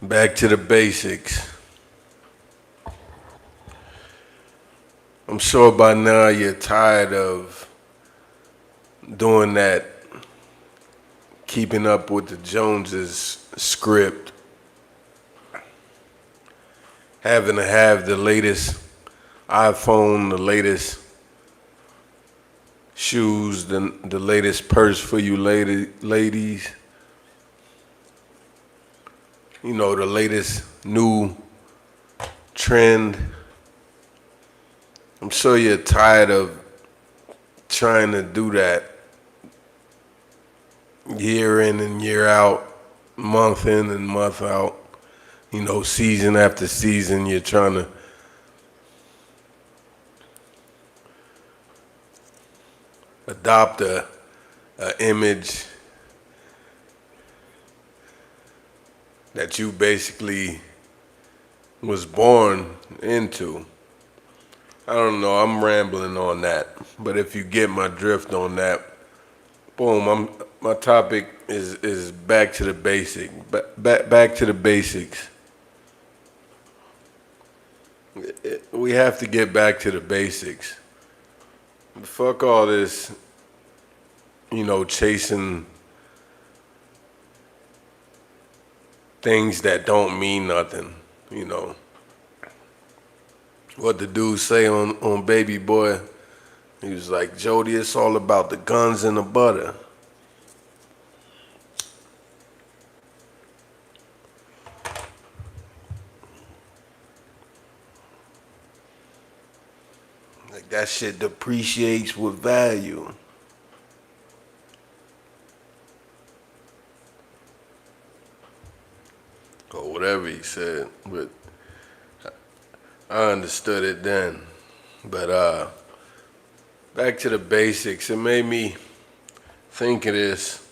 Back to the basics. I'm sure by now you're tired of doing that keeping up with the Joneses script, having to have the latest iPhone, the latest shoes, the latest purse for you ladies, you know, the latest new trend. I'm sure you're tired of trying to do that year in and year out, month in and month out. You know, season after season, you're trying to adopt a image that you basically was born into. I don't know, I'm rambling on that, but if you get my drift on that, boom, my topic is back to the basic, back to the basics. We have to get back to the basics. Fuck all this, you know, chasing things that don't mean nothing, you know. What the dude say on Baby Boy, he was like, Jody, it's all about the guns and the butter. Like that shit depreciates with value. Or whatever he said, but I understood it then. But back to the basics, it made me think of this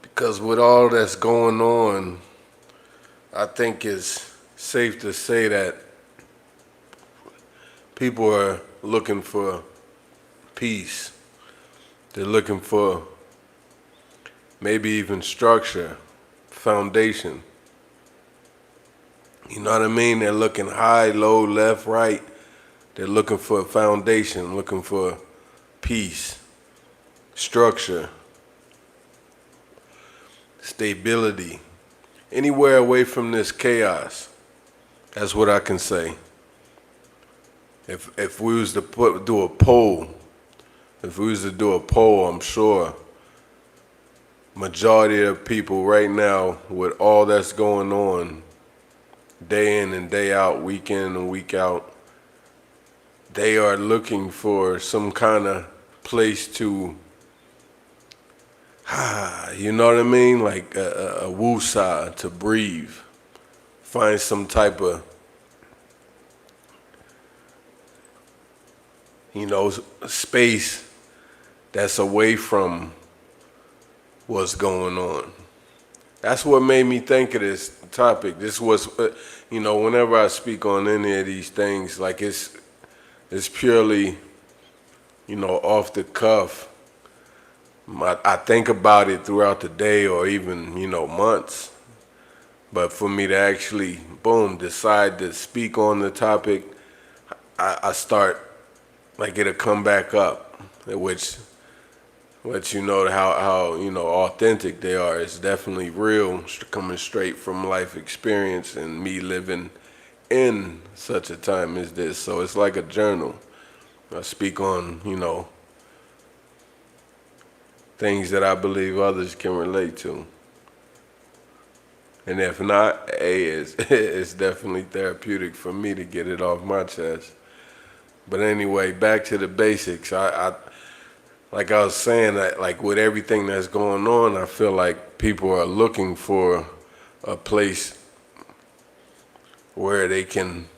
because with all that's going on, I think it's safe to say that people are looking for peace. They're looking for maybe even structure, foundation. You know what I mean? They're looking high, low, left, right. They're looking for a foundation, looking for peace, structure, stability. Anywhere away from this chaos. That's what I can say. If we was to do a poll, I'm sure majority of people right now with all that's going on, day in and day out, week in and week out, they are looking for some kind of place to, you know what I mean? Like a woosah, to breathe. Find some type of, you know, space that's away from what's going on. That's what made me think of this topic. This was, you know, whenever I speak on any of these things, like it's purely, you know, off the cuff. I think about it throughout the day or even, you know, months. But for me to actually, boom, decide to speak on the topic, I start, like it'll come back up, which lets you know how you know authentic they are. It's definitely real, coming straight from life experience and me living in such a time as this. So it's like a journal. I speak on, you know, things that I believe others can relate to. And if not, hey, it's definitely therapeutic for me to get it off my chest. But anyway, back to the basics. I like I was saying, like with everything that's going on, I feel like people are looking for a place where they can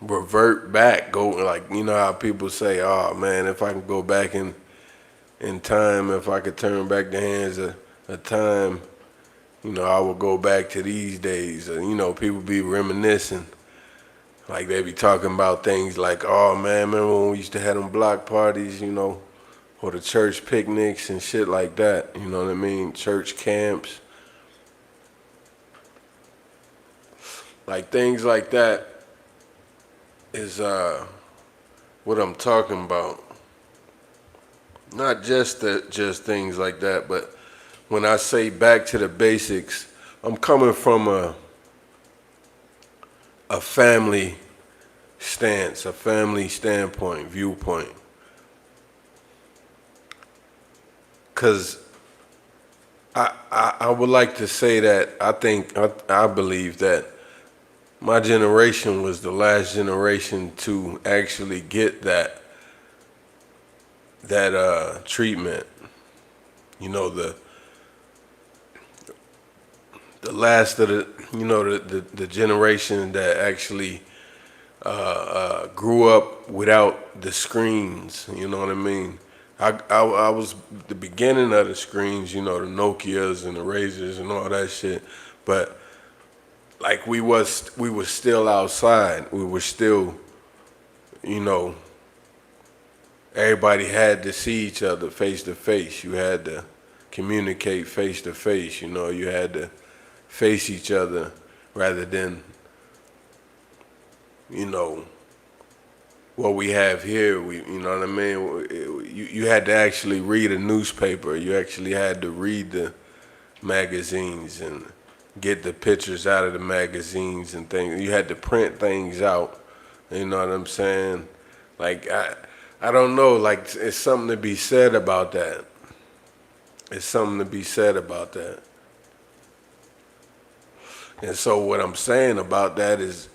revert back, go, like, you know how people say, oh man, if I can go back in time, if I could turn back the hands of time, you know, I would go back to these days. You know, people be reminiscing. Like they be talking about things like, oh man, remember when we used to have them block parties, you know, or the church picnics and shit like that. You know what I mean? Church camps, like things like that is what I'm talking about. Not just things like that, but when I say back to the basics, I'm coming from a family stance, a family standpoint, viewpoint. Because I would like to say that I believe that my generation was the last generation to actually get that treatment. You know, the last of the generation that actually grew up without the screens. You know what I mean? I was the beginning of the screens. You know, the Nokias and the Razors and all that shit. But like we were still outside. We were still, you know, everybody had to see each other face to face. You had to communicate face to face. You know, you had to face each other rather than, you know, what we have here. You know what I mean? You had to actually read a newspaper. You actually had to read the magazines and get the pictures out of the magazines and things. You had to print things out. You know what I'm saying? Like I don't know. Like it's something to be said about that. It's something to be said about that. And so what I'm saying about that is,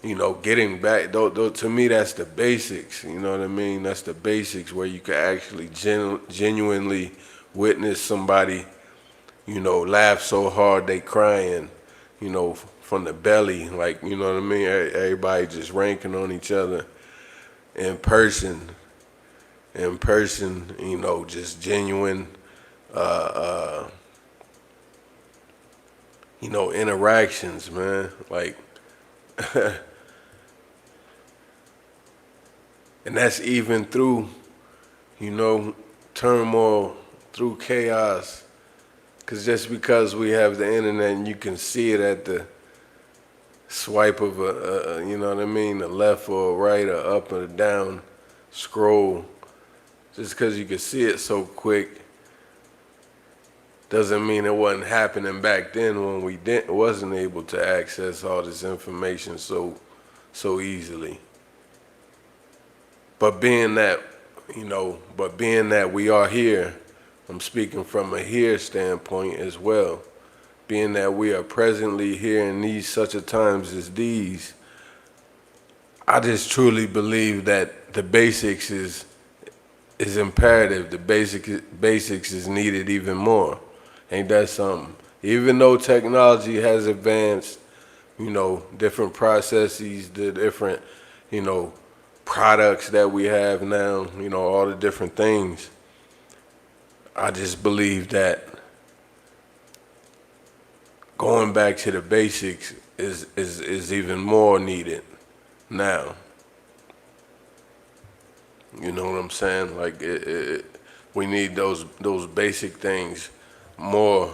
you know, getting back, to me, that's the basics. You know what I mean? That's the basics where you can actually genuinely witness somebody, you know, laugh so hard they crying, you know, from the belly. Like, you know what I mean? Everybody just ranking on each other in person, you know, just genuine, you know, interactions, man. Like, and that's even through, you know, turmoil, through chaos. Because just because we have the internet and you can see it at the swipe of you know what I mean, a left or a right or up or down scroll, just because you can see it so quick, doesn't mean it wasn't happening back then when we wasn't able to access all this information so easily. But being that, you know, we are here, I'm speaking from a here standpoint as well. Being that we are presently here in these such a times as these, I just truly believe that the basics is imperative. The basics is needed even more. Ain't that something? Even though technology has advanced, you know, different processes, the different, you know, products that we have now, you know, all the different things, I just believe that going back to the basics is even more needed now. You know what I'm saying? Like we need those basic things more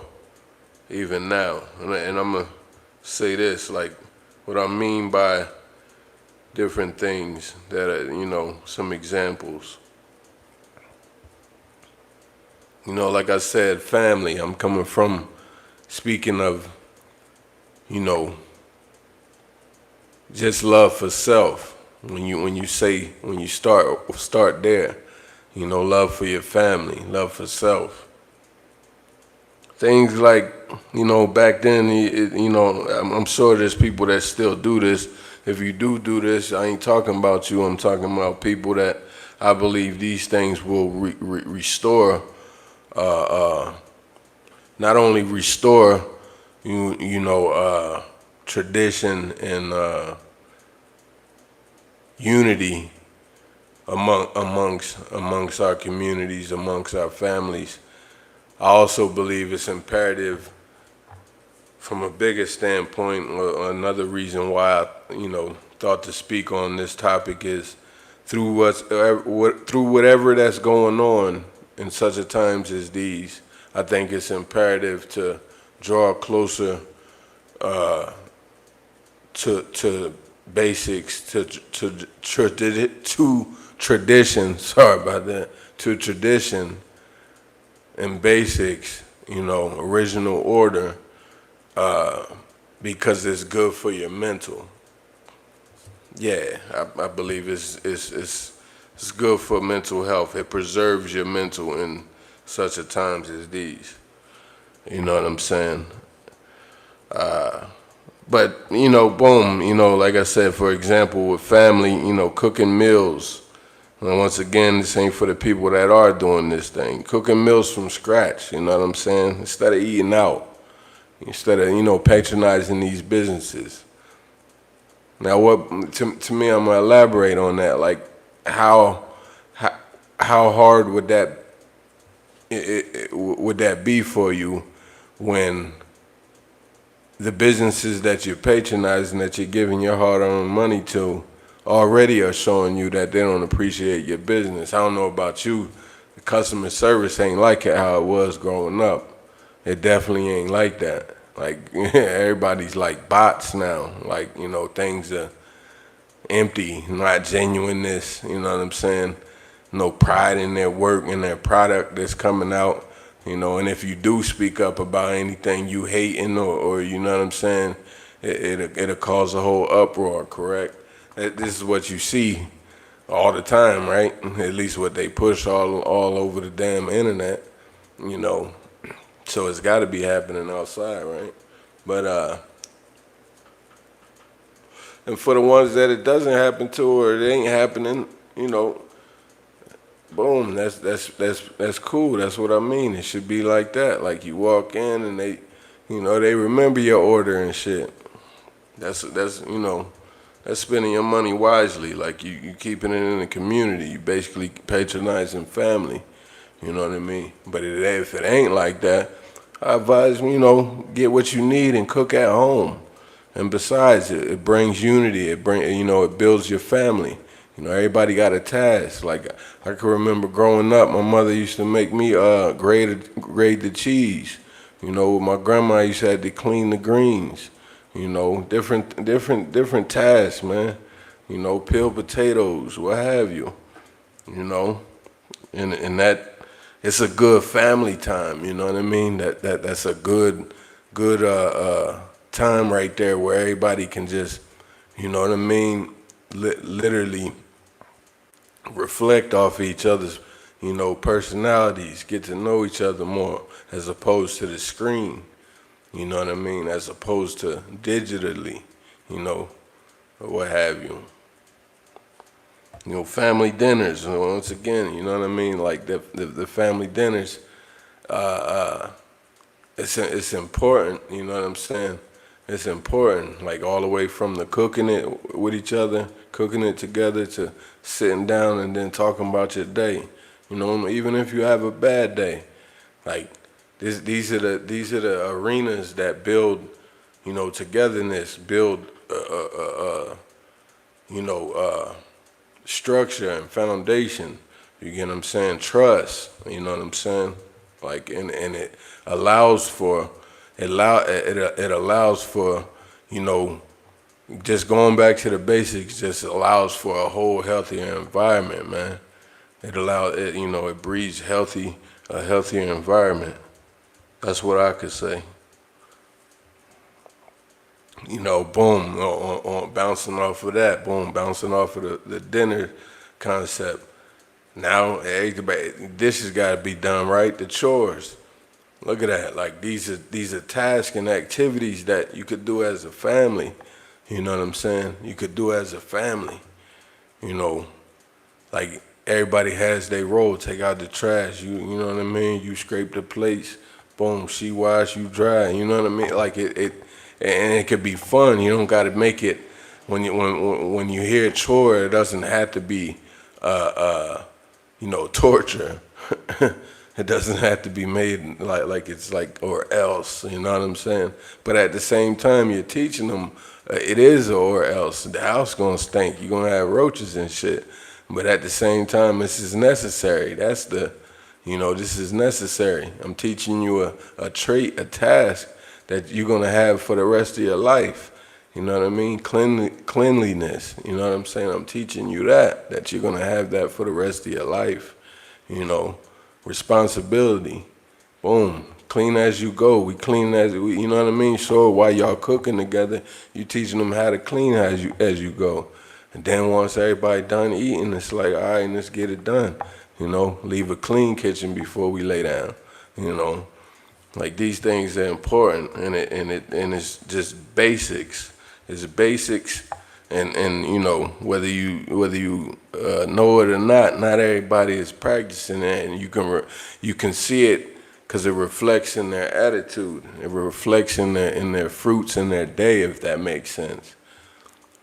even now. And I'm gonna say this, like what I mean by different things that are, you know, some examples. You know, like I said, family. I'm coming from speaking of, you know, just love for self. When you start there, you know, love for your family, love for self. Things like, you know, back then, you know, I'm sure there's people that still do this. If you do this, I ain't talking about you. I'm talking about people that I believe these things will restore. Not only restore, you know, tradition and unity amongst our communities, amongst our families. I also believe it's imperative from a bigger standpoint. Another reason why I, you know, thought to speak on this topic is through whatever that's going on in such a times as these, I think it's imperative to draw closer to basics, to tradition. Sorry about that. To tradition and basics, original order, because it's good for your mental. Yeah, I believe it's good for mental health. It preserves your mental in such a times as these. You know what I'm saying? But, boom, like I said, for example, with family, cooking meals. And once again, this ain't for the people that are doing this thing. Cooking meals from scratch, you know what I'm saying? Instead of eating out, instead of, patronizing these businesses. Now, what to me, I'm gonna elaborate on that. Like, how hard would that be for you when the businesses that you're patronizing, that you're giving your hard-earned money to, already are showing you that they don't appreciate your business? I don't know about you. The customer service ain't like it how it was growing up. It definitely ain't like that. Like, everybody's like bots now. Like, things are empty, not genuineness, you know what I'm saying? No pride in their work and their product that's coming out, and if you do speak up about anything you hating or you know what I'm saying, it'll cause a whole uproar, correct? This is what you see all the time, right? At least what they push all over the damn internet, So it's got to be happening outside, right? But and for the ones that it doesn't happen to, or it ain't happening, boom, that's cool. That's what I mean. It should be like that. Like, you walk in and they remember your order and shit. That's spending your money wisely. Like, you keeping it in the community. You basically patronizing family. You know what I mean? But if it ain't like that, I advise, get what you need and cook at home. And besides, it brings unity. It builds your family. Everybody got a task. Like, I can remember growing up, my mother used to make me grade the cheese. With my grandma, I used to have to clean the greens. Different tasks, man. Peel potatoes, what have you. And that, it's a good family time. You know what I mean? That's a good time right there where everybody can just, you know what I mean, literally reflect off each other's, personalities, get to know each other more, as opposed to the screen. You know what I mean? As opposed to digitally, or what have you. Family dinners, once again, you know what I mean? Like, the family dinners, it's important, you know what I'm saying? It's important, like, all the way from the cooking it with each other, cooking it together, to sitting down and then talking about your day. Even if you have a bad day, like, these are the arenas that build, togetherness, build, structure and foundation. You get what I'm saying? Trust. You know what I'm saying? Like, and it allows for, it allows for, just going back to the basics, just allows for a whole healthier environment, man. It it breeds a healthier environment. That's what I could say. Boom, on bouncing off of that, boom, bouncing off of the dinner concept. Now, dishes got to be done, right? The chores. Look at that. Like, these are tasks and activities that you could do as a family. You know what I'm saying? You could do as a family. Like, everybody has their role. Take out the trash. You know what I mean? You scrape the plates. Boom, she wash, you dry. You know what I mean? Like, and it could be fun. You don't got to make it, when you hear chore, it doesn't have to be torture. It doesn't have to be made like it's like, or else, you know what I'm saying? But at the same time, you're teaching them, it is or else. The house gonna stink. You're gonna have roaches and shit. But at the same time, this is necessary. That's This is necessary. I'm teaching you a trait, a task that you're going to have for the rest of your life. You know what I mean? Cleanliness. You know what I'm saying? I'm teaching you that you're going to have that for the rest of your life. Responsibility. Boom. Clean as you go. We clean as we, you know what I mean? So while y'all cooking together, you teaching them how to clean as you go. And then once everybody done eating, it's like, all right, let's get it done. Leave a clean kitchen before we lay down. Like these things are important, and it's just basics. It's basics, and whether you know it or not everybody is practicing it, and you can see it because it reflects in their attitude. It reflects in their fruits in their day, if that makes sense.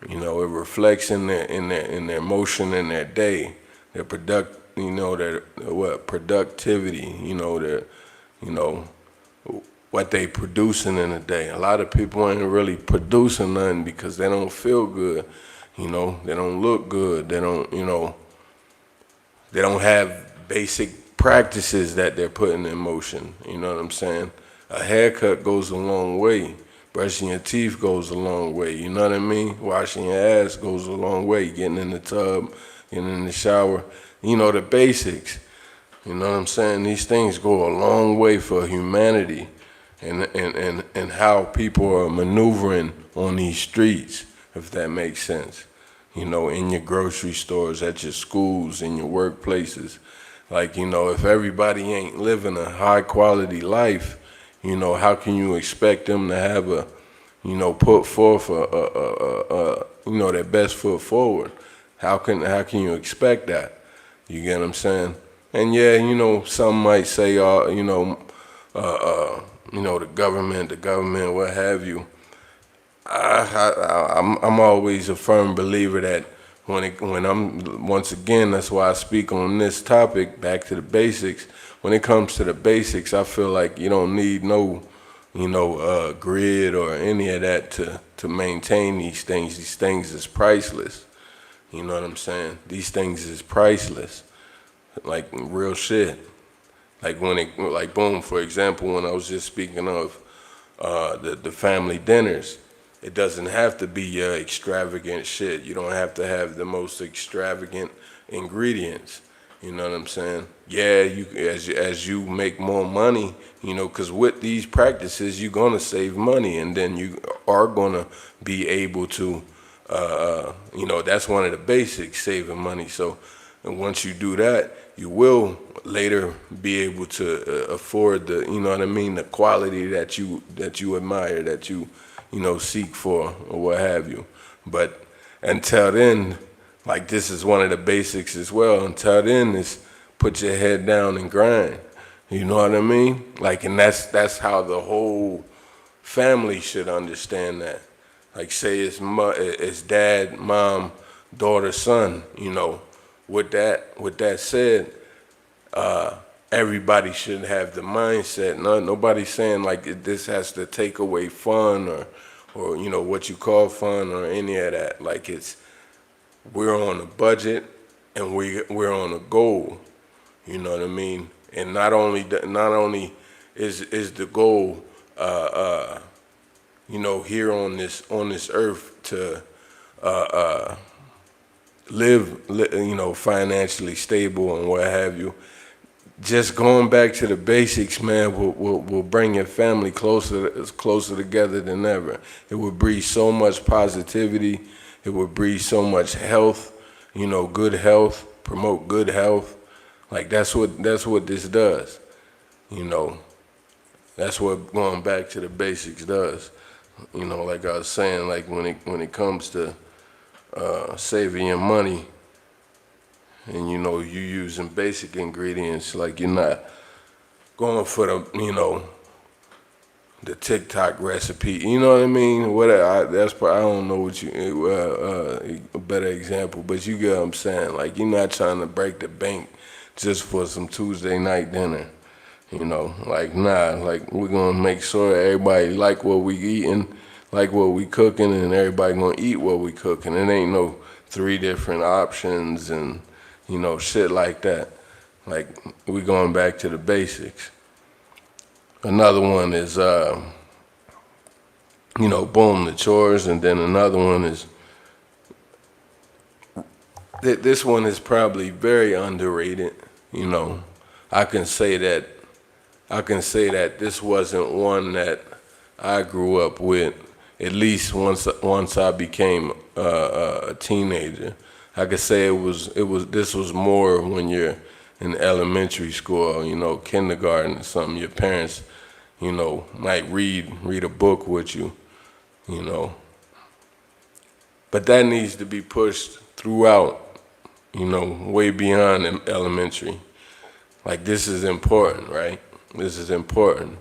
It reflects in their motion in their day, their productivity. What they producing in a day. A lot of people ain't really producing nothing because they don't feel good. They don't look good. They don't have basic practices that they're putting in motion. You know what I'm saying? A haircut goes a long way. Brushing your teeth goes a long way. You know what I mean? Washing your ass goes a long way. Getting in the tub, getting in the shower. The basics. You know what I'm saying? These things go a long way for humanity. And how people are maneuvering on these streets, if that makes sense. In your grocery stores, at your schools, in your workplaces. Like, if everybody ain't living a high quality life, how can you expect them to have put forth their best foot forward? How can you expect that? You get what I'm saying? And yeah, some might say, the government, what have you. I'm always a firm believer that once again, that's why I speak on this topic, back to the basics. When it comes to the basics, I feel like you don't need no, grid or any of that to maintain these things. These things is priceless. You know what I'm saying? These things is priceless. Like real shit. Like boom, for example, when I was just speaking of the family dinners, it doesn't have to be extravagant shit. You don't have to have the most extravagant ingredients. You know what I'm saying? Yeah, as you make more money, because with these practices, you're gonna save money, and then you are gonna be able to, that's one of the basics, saving money. So, and once you do that, you will later be able to afford the quality that you admire, that you seek for, or what have you. But until then, like, this is one of the basics as well. Until then, is put your head down and grind. You know what I mean? Like, and that's how the whole family should understand that. Like, say it's dad, mom, daughter, son. With that said, everybody should have the mindset. Nobody's saying like this has to take away fun or what you call fun or any of that. Like, we're on a budget and we're on a goal. You know what I mean? And not only is the goal here on this earth to live financially stable and what have you. Just going back to the basics, man, will bring your family closer together than ever. It will breed so much positivity. It will breed so much health, good health, promote good health. Like, that's what this does. That's what going back to the basics does. Like I was saying, like when it comes to saving your money, and you using basic ingredients, like you're not going for the TikTok recipe. You know what I mean? I don't know what a better example, but you get what I'm saying. Like, you're not trying to break the bank just for some Tuesday night dinner. Like, nah. Like, we're gonna make sure everybody like what we eating, like what we cooking, and everybody gonna eat what we cooking. It ain't no 3 different options and shit like that. Like, we going back to the basics. Another one is, boom, the chores, and then another one is, this one is probably very underrated. I can say that this wasn't one that I grew up with. At least once I became a teenager, I could say this was more when you're in elementary school, kindergarten or something. Your parents, might read a book with you. But that needs to be pushed throughout, way beyond elementary. Like, this is important, right? This is important.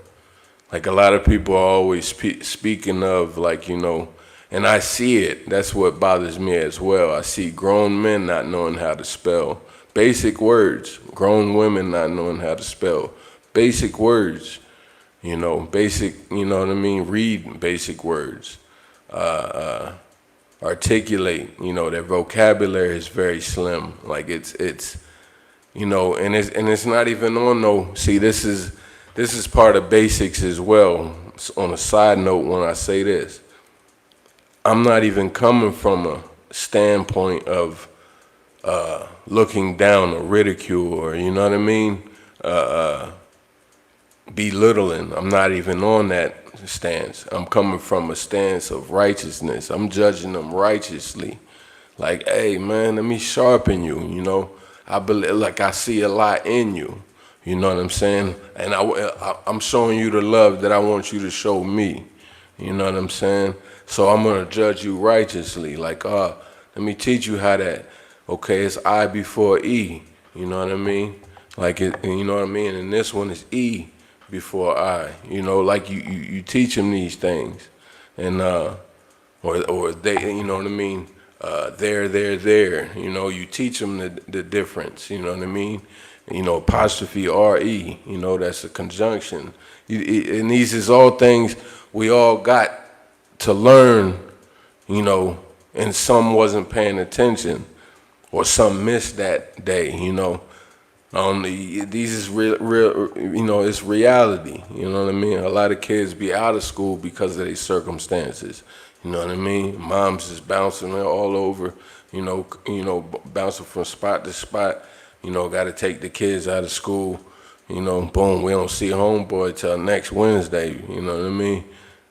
Like, a lot of people are always speaking of, like, and I see it. That's what bothers me as well. I see grown men not knowing how to spell basic words, grown women not knowing how to spell basic words, basic, what I mean? Read basic words, articulate, their vocabulary is very slim. Like, it's and it's not even on see, this is part of basics as well. On a side note, when I say this, I'm not even coming from a standpoint of looking down or ridicule or, what I mean, belittling. I'm not even on that stance. I'm coming from a stance of righteousness. I'm judging them righteously. Like, hey, man, let me sharpen you, I believe, like, I see a lot in you. You know what I'm saying? And I'm showing you the love that I want you to show me. You know what I'm saying? So I'm going to judge you righteously. Like, let me teach you how that, okay, it's I before E. You know what I mean? Like, you know what I mean? And this one is E before I. Like, you teach them these things. And, or they, you know what I mean? There. You teach them the difference. You know what I mean? Apostrophe R-E, that's a conjunction. And these is all things we all got to learn, and some wasn't paying attention, or some missed that day, These is real, it's reality, you know what I mean? A lot of kids be out of school because of their circumstances, you know what I mean? Moms is bouncing all over, bouncing from spot to spot. Got to take the kids out of school, boom, we don't see homeboy till next Wednesday, you know what I mean?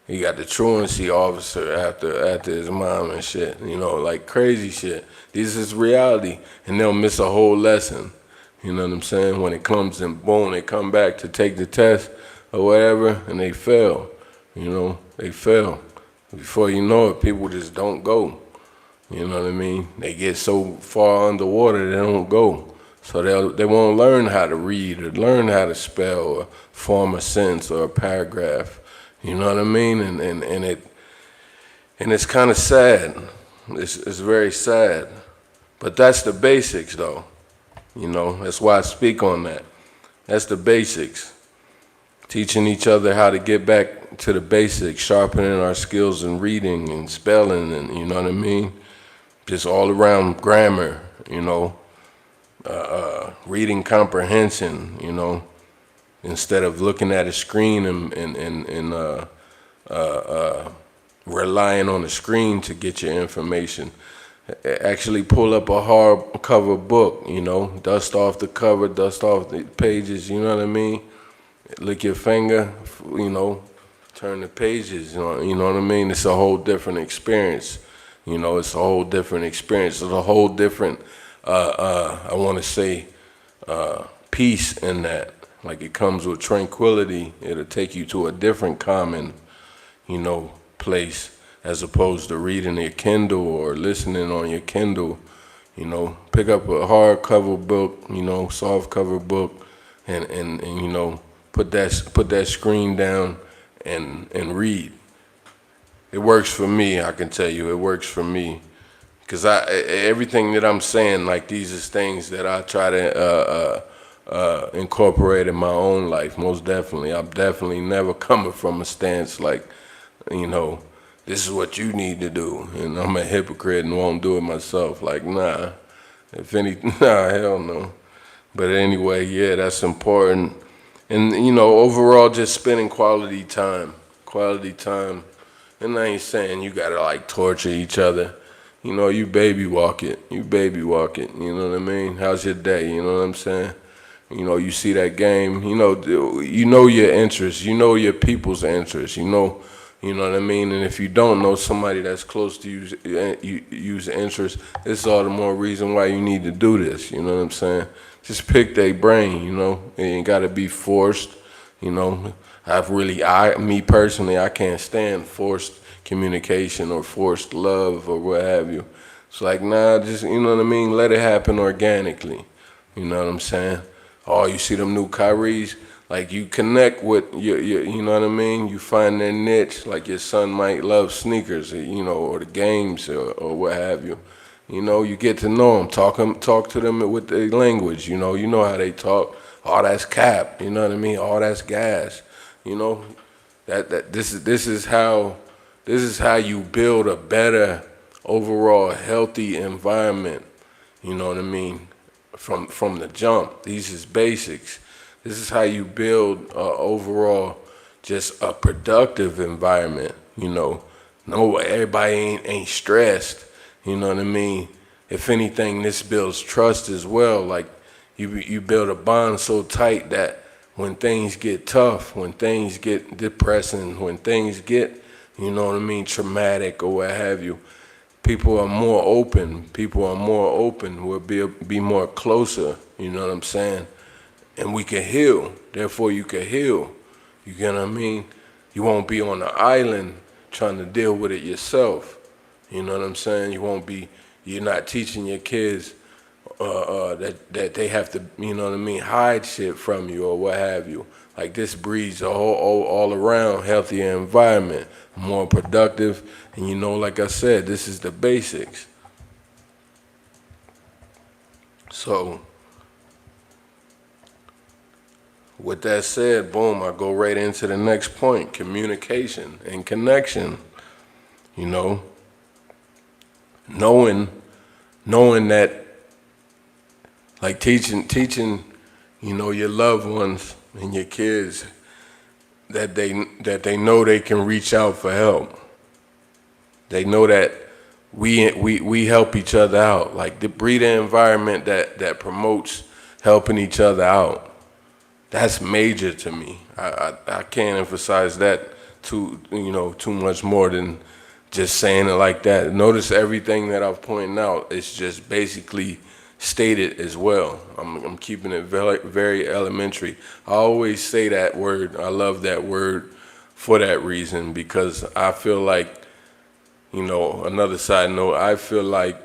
He got the truancy officer after his mom and shit, like crazy shit. This is reality, and they'll miss a whole lesson, you know what I'm saying? When it comes and boom, they come back to take the test or whatever, and they fail, they fail. Before you know it, people just don't go, you know what I mean? They get so far underwater, they don't go. So they won't learn how to read or learn how to spell or form a sentence or a paragraph. You know what I mean? And it's kind of sad. It's very sad. But that's the basics, though. That's why I speak on that. That's the basics. Teaching each other how to get back to the basics, sharpening our skills in reading and spelling, and you know what I mean? Just all around grammar, reading comprehension, instead of looking at a screen and relying on the screen to get your information. Actually pull up a hardcover book, dust off the cover, dust off the pages, you know what I mean? Lick your finger, turn the pages, you know what I mean? It's a whole different experience, it's a whole different experience. It's a whole different, I want to say, peace in that. Like, it comes with tranquility. It'll take you to a different common, place, as opposed to reading your Kindle or listening on your Kindle. Pick up a hardcover book, soft cover book, and put that screen down and read. It works for me, I can tell you. It works for me. Because everything that I'm saying, like, these is things that I try to incorporate in my own life, most definitely. I'm definitely never coming from a stance like, this is what you need to do, and I'm a hypocrite and won't do it myself. Like, nah. If any, nah, hell no. But anyway, yeah, that's important. And overall, just spending quality time. And I ain't saying you gotta like torture each other. You baby walk it. You baby walk it. You know what I mean? How's your day? You know what I'm saying? You see that game. You know your interests. You know your people's interests. You know what I mean? And if you don't know somebody that's close to use interest, it's all the more reason why you need to do this. You know what I'm saying? Just pick their brain. It ain't gotta be forced. Me personally, I can't stand forced communication or forced love or what have you. It's like, nah, just, you know what I mean? Let it happen organically. You know what I'm saying? Oh, you see them new Kyries? Like, you connect with you know what I mean? You find their niche. Like, your son might love sneakers, or the games or what have you. You get to know them, talk to them with their language. You know how they talk. Oh, that's cap. You know what I mean? Oh, that's gas. This is how you build a better overall healthy environment. You know what I mean? From the jump. These is basics. This is how you build overall just a productive environment. No, everybody ain't stressed. You know what I mean? If anything, this builds trust as well. Like, you build a bond so tight that when things get tough, when things get depressing, when things get, you know what I mean, traumatic or what have you, people are more open. People are more open. We'll be more closer. You know what I'm saying? And we can heal. Therefore, you can heal. You get what I mean? You won't be on the island trying to deal with it yourself. You know what I'm saying? You're not teaching your kids that they have to, you know what I mean, hide shit from you or what have you. Like, this breeds a whole all around healthier environment, more productive. And like I said, this is the basics. So, with that said, boom, I go right into the next point: communication and connection. Knowing that, like, teaching, your loved ones and your kids that they know they can reach out for help. They know that we help each other out. Like, the breed an environment that promotes helping each other out. That's major to me. I can't emphasize that too much more than just saying it like that. Notice everything that I've pointed out is just basically stated as well. I'm keeping it very, very elementary. I always say that word. I love that word for that reason, because I feel like, another side note, I feel like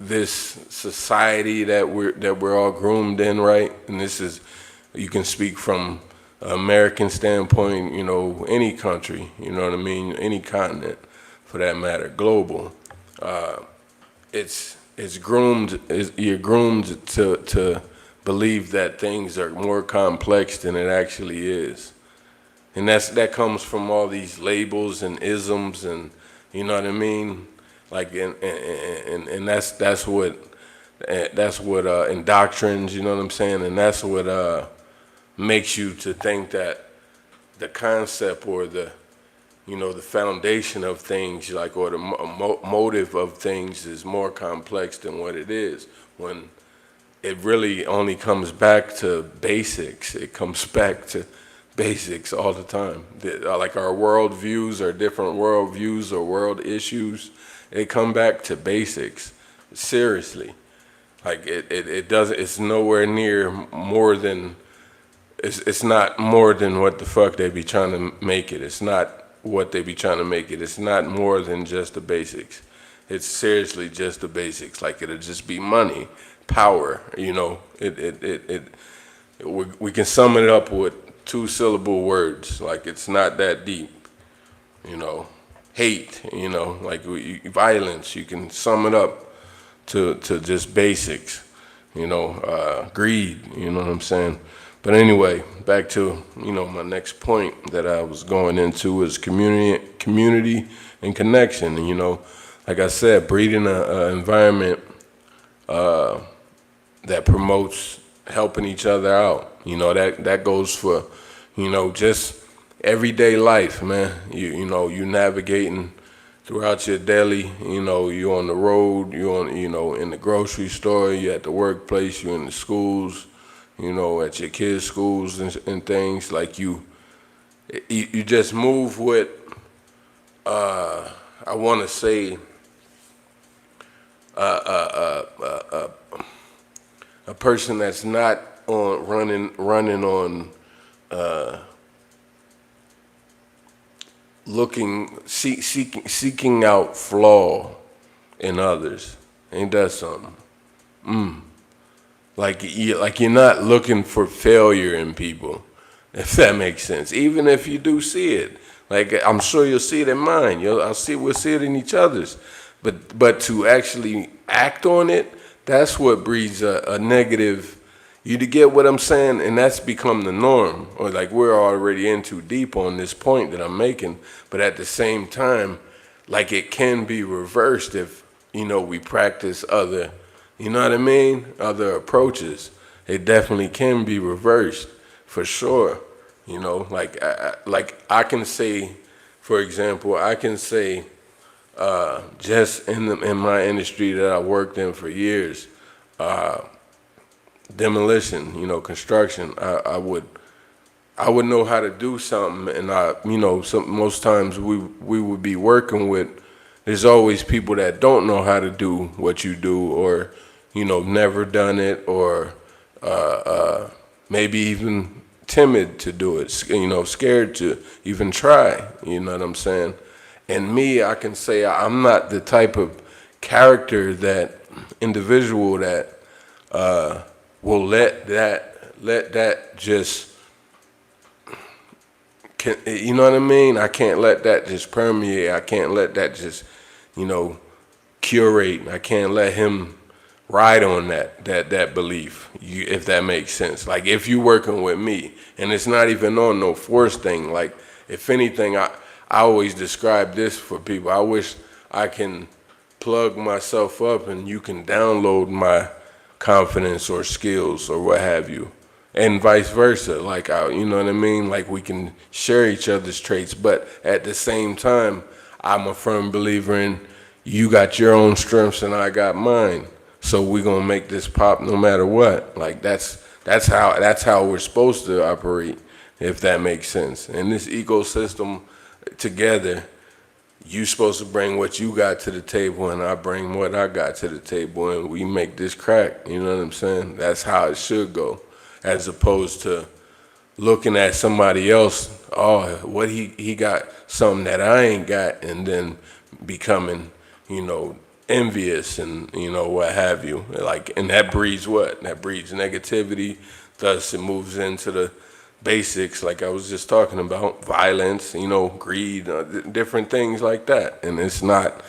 this society that we're all groomed in, right? And this is, you can speak from an American standpoint, any country, you know what I mean, any continent for that matter, global. It's groomed. You're groomed to believe that things are more complex than it actually is, and that comes from all these labels and isms, and you know what I mean. Like, and that's what indoctrines. You know what I'm saying, and that's what makes you to think that the concept or the foundation of things, like, or the motive of things is more complex than what it is, when it really only comes back to basics. It comes back to basics all the time. Like, our world views or different world views or world issues, they come back to basics. Seriously. Like, it doesn't, it's nowhere near more than, it's not more than what the fuck they be trying to make it. It's not what they be trying to make it. It's not more than just the basics. It's seriously just the basics. Like, it'll just be money, power. We can sum it up with 2-syllable words. Like, it's not that deep. Hate. Like, violence. You can sum it up to just basics. Greed. You know what I'm saying? But anyway, back to, my next point that I was going into is community and connection. And, like I said, breeding an environment that promotes helping each other out. You know, that goes for, you know, just everyday life, man. You navigating throughout your daily, you know, you on the road, you on, you know, in the grocery store, you at the workplace, you in the schools, you know, at your kids' schools and things. Like you just move with, I want to say, a person that's not on running on seeking out flaw in others. Ain't that something? Like you're not looking for failure in people, if that makes sense. Even if you do see it, like I'm sure you'll see it in mine. We'll see it in each other's. But to actually act on it, that's what breeds a negative. You to get what I'm saying, and that's become the norm. Or like we're already in too deep on this point that I'm making. But at the same time, like it can be reversed if, you know, we practice other, you know what I mean, other approaches. It definitely can be reversed for sure. You know, like I can say, for example, I can say just in my industry that I worked in for years, demolition, you know, construction. I would know how to do something, and most times we would be working with. There's always people that don't know how to do what you do, or you know, never done it, or maybe even timid to do it. You know, scared to even try. You know what I'm saying? And me, I can say I'm not the type of character, that individual that will let that just, you know what I mean? I can't let that just permeate. I can't let that just, you know, curate. I can't let him ride on that belief, if that makes sense. Like if you working with me, and it's not even on no force thing. Like if anything, I always describe this for people. I wish I can plug myself up and you can download my confidence or skills or what have you, and vice versa. Like you know what I mean? Like we can share each other's traits, but at the same time, I'm a firm believer in you got your own strengths and I got mine. So we're gonna make this pop no matter what. Like that's how we're supposed to operate, if that makes sense. In this ecosystem together, you supposed to bring what you got to the table, and I bring what I got to the table, and we make this crack. You know what I'm saying? That's how it should go, as opposed to looking at somebody else. Oh, what he got something that I ain't got, and then becoming, you know, envious and, you know, what have you. Like, and that breeds what? That breeds negativity. Thus, it moves into the basics, like I was just talking about, violence, you know, greed, different things like that. And it's not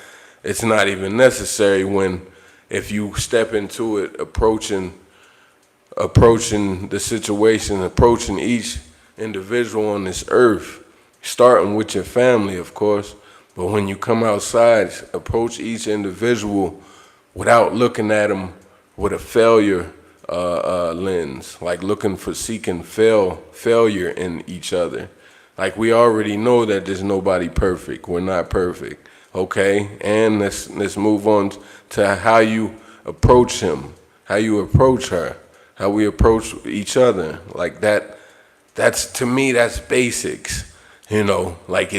even necessary when, if you step into it, approaching the situation, approaching each individual on this earth, starting with your family, of course. But when you come outside, approach each individual without looking at them with a failure lens, like seeking failure in each other. Like we already know that there's nobody perfect. We're not perfect, okay? And let's move on to how you approach him, how you approach her, how we approach each other. Like that's to me, that's basics. You know, like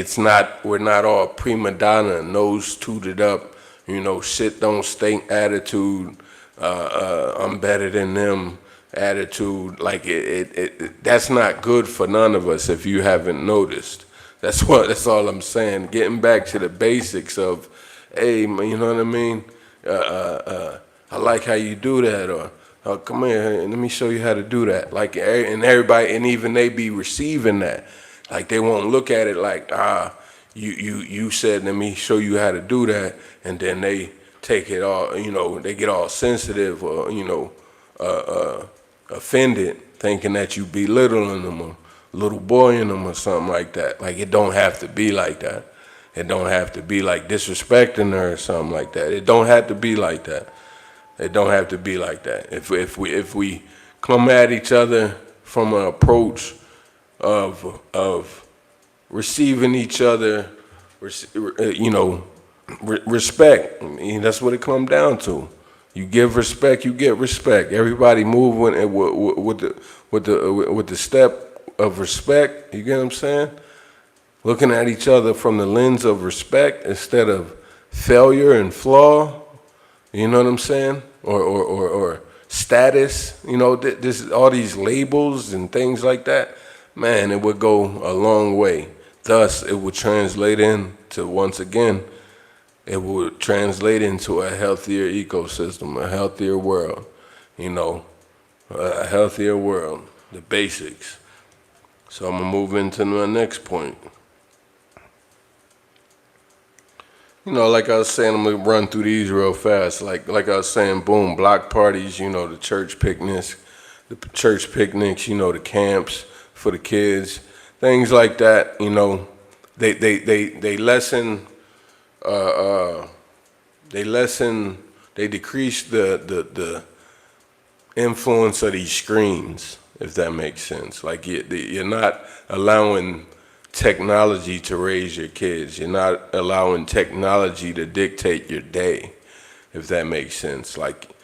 we're not all prima donna, nose tooted up, you know, shit don't stink attitude, I'm better than them attitude. Like that's not good for none of us, if you haven't noticed. That's all I'm saying. Getting back to the basics of, hey, you know what I mean? I like how you do that, or come here, let me show you how to do that. Like, and everybody, and even they be receiving that. Like they won't look at it like, you said, let me show you how to do that, and then they take it all, you know, they get all sensitive or, you know, offended, thinking that you belittling them or little boy in them or something like that. Like it don't have to be like that. It don't have to be like disrespecting her or something like that. It don't have to be like that. It don't have to be like that. If we come at each other from an approach of receiving each other, respect. I mean, that's what it comes down to. You give respect, you get respect. Everybody move with the step of respect. You get what I'm saying? Looking at each other from the lens of respect instead of failure and flaw. You know what I'm saying? Or status. You know, this all these labels and things like that. Man, it would go a long way. Thus, it would translate into, once again, it would translate into a healthier ecosystem, a healthier world, a healthier world, the basics. So I'm gonna move into my next point. Like I was saying, I'm gonna run through these real fast. Like I was saying, boom, block parties, the church picnics, the camps for the kids, things like that. They lessen, they decrease the influence of these screens, if that makes sense. Like you're not allowing technology to raise your kids. You're not allowing technology to dictate your day, if that makes sense. Like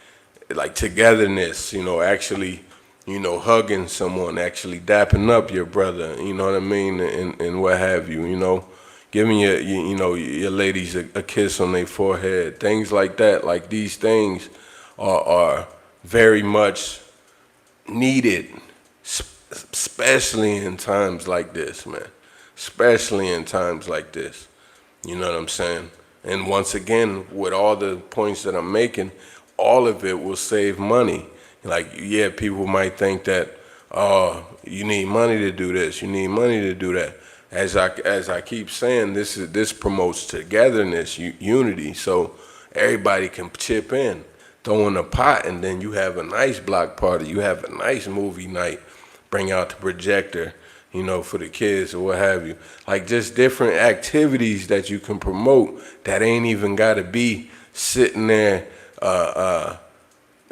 togetherness, actually, hugging someone, actually dapping up your brother, you know what I mean, and what have you, giving your ladies a kiss on their forehead, things like that. Like these things are very much needed, especially in times like this, man. Especially in times like this. You know what I'm saying? And once again, with all the points that I'm making, all of it will save money. Like, yeah, people might think that, oh, you need money to do this, you need money to do that. As I keep saying, this promotes togetherness, unity, so everybody can chip in, throw in a pot, and then you have a nice block party, you have a nice movie night, bring out the projector, for the kids or what have you. Like just different activities that you can promote that ain't even gotta be sitting there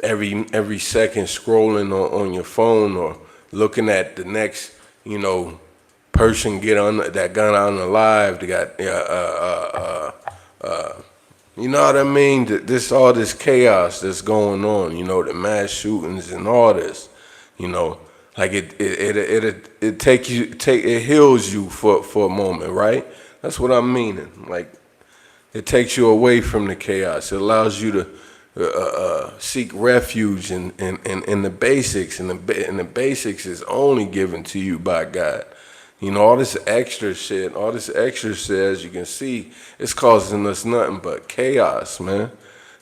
every second scrolling on your phone or looking at the next, person that got on the live, they got you know what I mean? All this chaos that's going on, the mass shootings and all this, like it heals you for a moment, right? That's what I'm meaning. Like it takes you away from the chaos. It allows you to seek refuge in the basics, and the basics is only given to you by God. All this extra shit, as you can see, it's causing us nothing but chaos, man.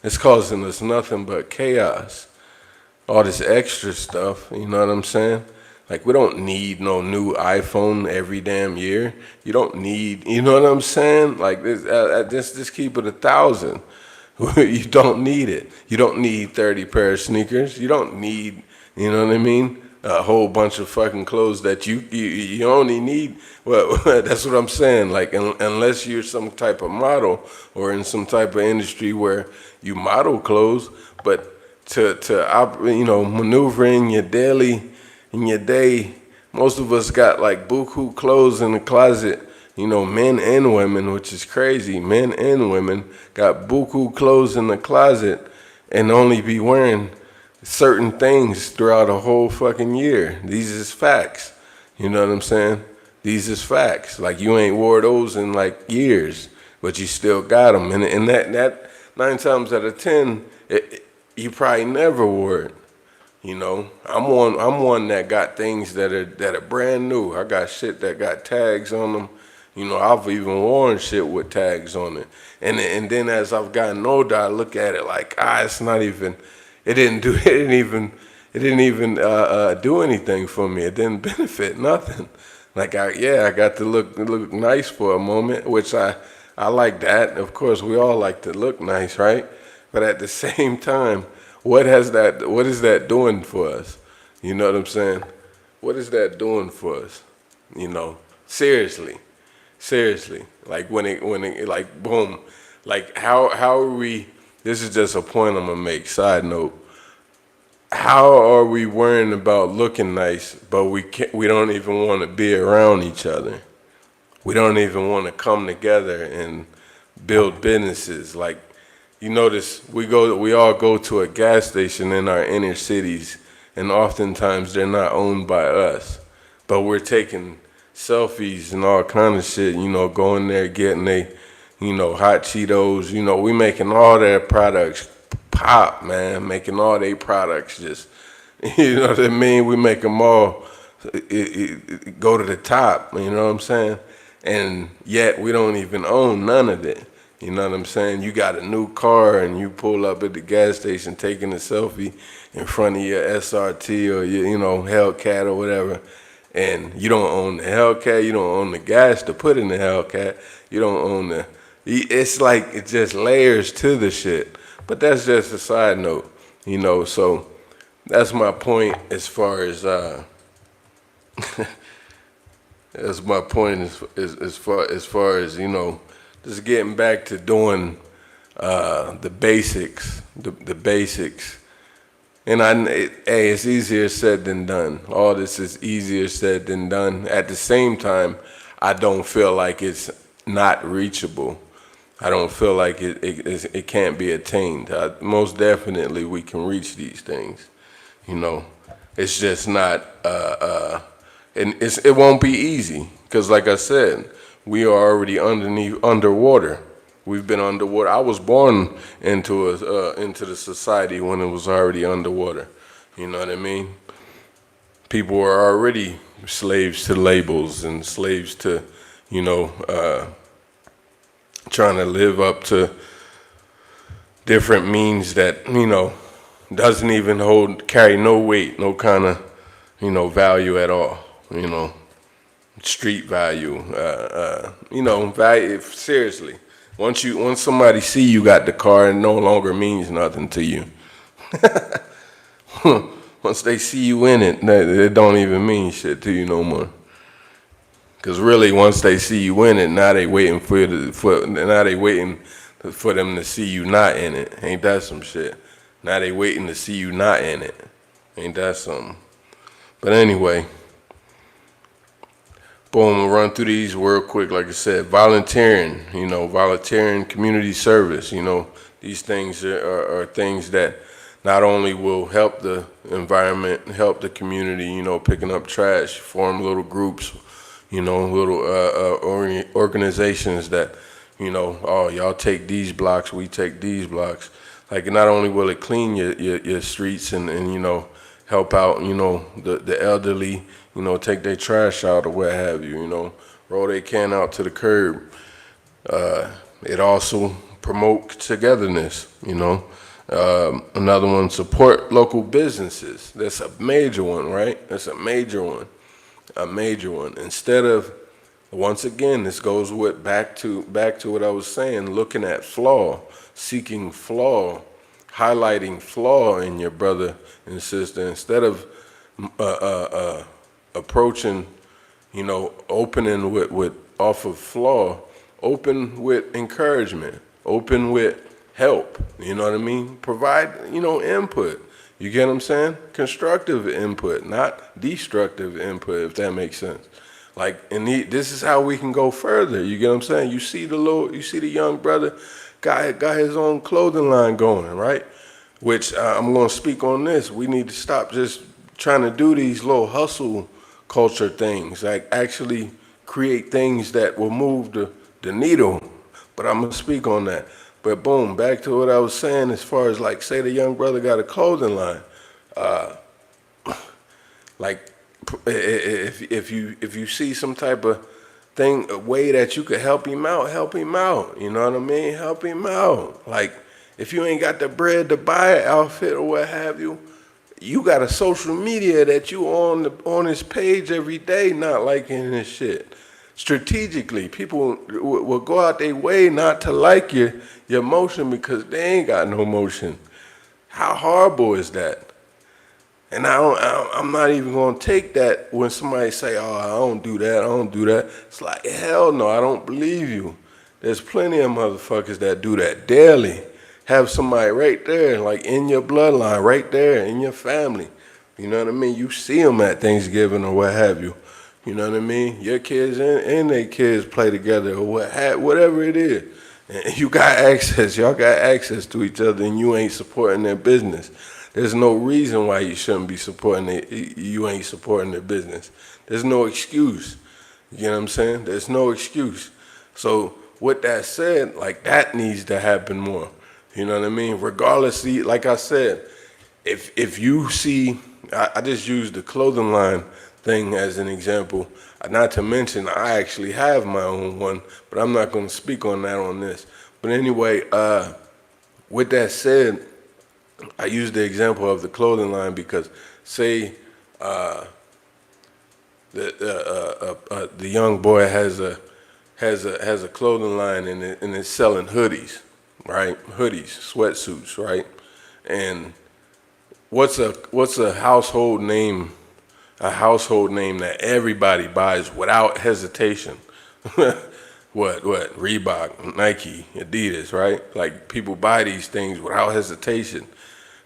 It's causing us nothing but chaos. All this extra stuff, you know what I'm saying? Like, we don't need no new iPhone every damn year. You don't need, you know what I'm saying? Like, just keep it 1,000. You don't need it. You don't need 30 pair of sneakers. You don't need, you know what I mean? A whole bunch of fucking clothes that you only need. Well, that's what I'm saying. Like, unless you're some type of model or in some type of industry where you model clothes, but to maneuver in your day, most of us got like buku clothes in the closet. Men and women, which is crazy. Men and women got buku clothes in the closet and only be wearing certain things throughout a whole fucking year. These is facts. You know what I'm saying? These is facts. Like, you ain't wore those in like years, but you still got them. And that 9 times out of 10, you probably never wore it. I'm one that got things that are brand new. I got shit that got tags on them. I've even worn shit with tags on it. And then as I've gotten older, I look at it like, it's not even. It didn't even do anything for me. It didn't benefit nothing. Like I got to look nice for a moment, which I like that. Of course, we all like to look nice, right? But at the same time, what is that doing for us? You know what I'm saying? What is that doing for us? Seriously. Like when it like boom, like how are we this is just a point I'm gonna make. Side note: how are we worrying about looking nice, but we don't even want to be around each other? We don't even want to come together and build businesses. Like, you notice we all go to a gas station in our inner cities, and oftentimes they're not owned by us, but we're taking selfies and all kind of shit. Going there getting hot Cheetos. We making all their products pop, man. Making all their products just, you know what I mean? We make them all go to the top. You know what I'm saying? And yet we don't even own none of it. You know what I'm saying? You got a new car and you pull up at the gas station taking a selfie in front of your SRT or your, Hellcat or whatever. And you don't own the Hellcat, you don't own the gas to put in the Hellcat, you don't own it's like it's just layers to the shit. But that's just a side note, so that's my point as far as that's my point as far as just getting back to doing the basics, the basics. And it's easier said than done. All this is easier said than done. At the same time, I don't feel like it's not reachable. I don't feel like it can't be attained. Most definitely, we can reach these things. It's just not. And it won't be easy because, like I said, we are already underwater. We've been underwater. I was born into the society when it was already underwater. You know what I mean? People were already slaves to labels and slaves to, trying to live up to different means that, doesn't even carry no weight, no kind of, value at all. Street value, value. Seriously, once somebody see you got the car, it no longer means nothing to you. Once they see you in it, it don't even mean shit to you no more. Cause really, once they see you in it, now they waiting for them to see you not in it. Ain't that some shit? Now they waiting to see you not in it. Ain't that something? But anyway. Boom, we'll run through these real quick. Like I said, volunteering, volunteering, community service, these things are things that not only will help the environment, help the community, picking up trash, form little groups, little organizations that, oh, y'all take these blocks, we take these blocks. Like, not only will it clean your streets and help out, the elderly, take their trash out or what have you, roll their can out to the curb. It also promotes togetherness, Another one, support local businesses. That's a major one, right? That's a major one. A major one. Instead of, once again, this goes back to what I was saying, looking at flaw, seeking flaw, highlighting flaw in your brother and sister, instead of approaching, opening with off of flaw, open with encouragement, open with help, you know what I mean? Provide, input. You get what I'm saying? Constructive input, not destructive input, if that makes sense. Like, and this is how we can go further. You get what I'm saying? You see the young brother got his own clothing line going, right? Which I'm going to speak on this. We need to stop just trying to do these little hustle culture things, like actually create things that will move the needle. But I'm going to speak on that. But boom, back to what I was saying as far as, like, say the young brother got a clothing line. Like, if you see some type of thing, a way that you could help him out, you know what I mean? Help him out. Like, if you ain't got the bread to buy an outfit or what have you, you got a social media that you on his page every day not liking his shit. Strategically, people will go out their way not to like your motion because they ain't got no motion. How horrible is that? And I'm not even going to take that when somebody say, oh, I don't do that. It's like, hell no, I don't believe you. There's plenty of motherfuckers that do that daily. have somebody right there, like in your bloodline, right there in your family. You know what I mean? You see them at Thanksgiving or what have you. You know what I mean? Your kids and their kids play together or whatever it is. And you got access, y'all got access to each other, and you ain't supporting their business. There's no reason why you shouldn't be supporting it. You ain't supporting their business. There's no excuse. You know what I'm saying? There's no excuse. So with that said, like that needs to happen more. You know what I mean? Regardless, like I said, if you see, I just used the clothing line thing as an example. Not to mention, I actually have my own one, but I'm not going to speak on that on this. But anyway, with that said, I use the example of the clothing line because, say, the young boy has a clothing line and it's selling hoodies, right? Hoodies, sweatsuits, right? And what's a household name? A household name that everybody buys without hesitation. What? Reebok, Nike, Adidas, right? Like people buy these things without hesitation,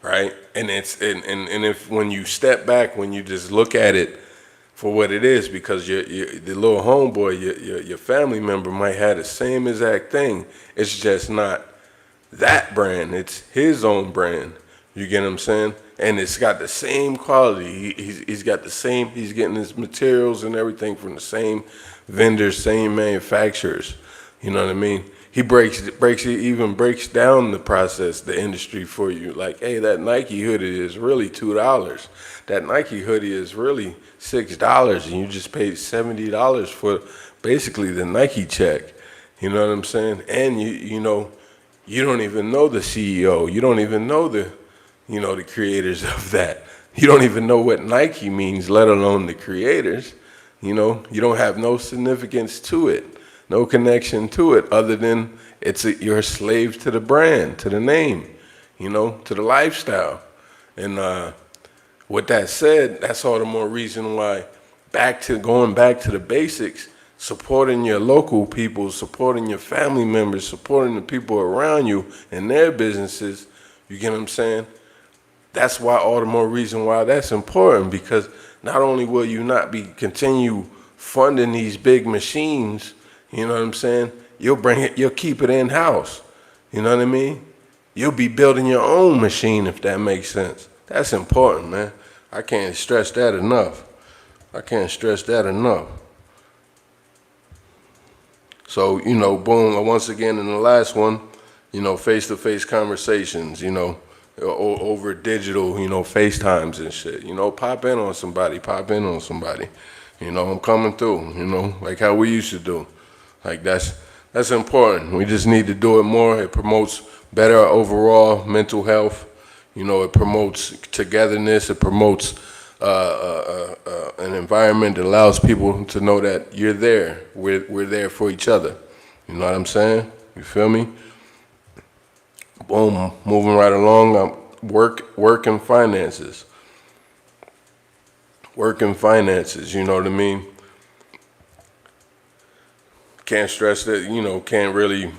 right? And if when you step back, when you just look at it for what it is, because the little homeboy, your family member might have the same exact thing. It's just not that brand. It's his own brand. You get what I'm saying? And it's got the same quality. He's got the same. He's getting his materials and everything from the same vendors, same manufacturers. You know what I mean? He breaks down the process, the industry for you. Like, hey, that Nike hoodie is really $2. That Nike hoodie is really $6, and you just paid $70 for basically the Nike check. You know what I'm saying? And you know, you don't even know the CEO. You don't even know the creators of that. You don't even know what Nike means, let alone the creators. You know, you don't have no significance to it, no connection to it, other than you're a slave to the brand, to the name, you know, to the lifestyle. And with that said, that's all the more reason why going back to the basics, supporting your local people, supporting your family members, supporting the people around you and their businesses, you get what I'm saying? That's why all the more reason why that's important, because not only will you not continue funding these big machines, you know what I'm saying? You'll keep it in house. You know what I mean? You'll be building your own machine, if that makes sense. That's important, man. I can't stress that enough. So, you know, boom, once again in the last one, you know, face-to-face conversations, you know, over digital, you know, FaceTimes and shit. You know, pop in on somebody. You know, I'm coming through, you know, like how we used to do. Like that's important. We just need to do it more. It promotes better overall mental health. You know, it promotes togetherness. It promotes an environment that allows people to know that you're there. We're there for each other. You know what I'm saying? You feel me? Boom, moving right along. Work and finances. You know what I mean? Can't stress that. You know, can't really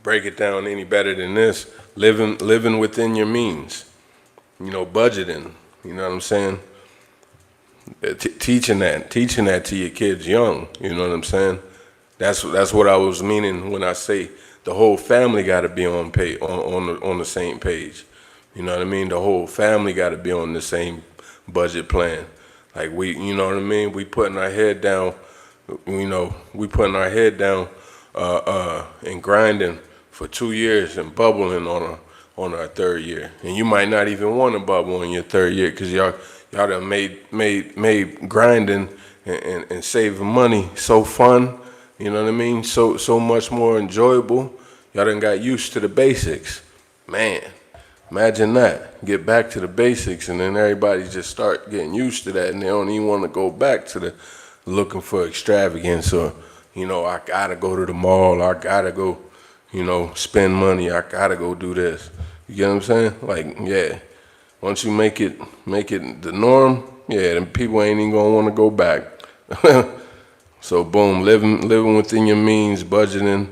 break it down any better than this. Living within your means. You know, budgeting. You know what I'm saying? Teaching that to your kids young. You know what I'm saying? That's what I was meaning when I say the whole family got to be on the same page. You know what I mean? The whole family got to be on the same budget plan. Like you know what I mean? We putting our head down. You know, and grinding for 2 years and bubbling on our third year. And you might not even want to bubble in your third year because y'all done made grinding and saving money so fun. You know what I mean? So much more enjoyable. Y'all done got used to the basics. Man, imagine that. Get back to the basics and then everybody just start getting used to that and they don't even want to go back to the looking for extravagance or, you know, I gotta go to the mall, I gotta go, you know, spend money, I gotta go do this. You get what I'm saying? Like, yeah. Once you make it the norm, yeah, then people ain't even gonna want to go back. So boom, living within your means, budgeting,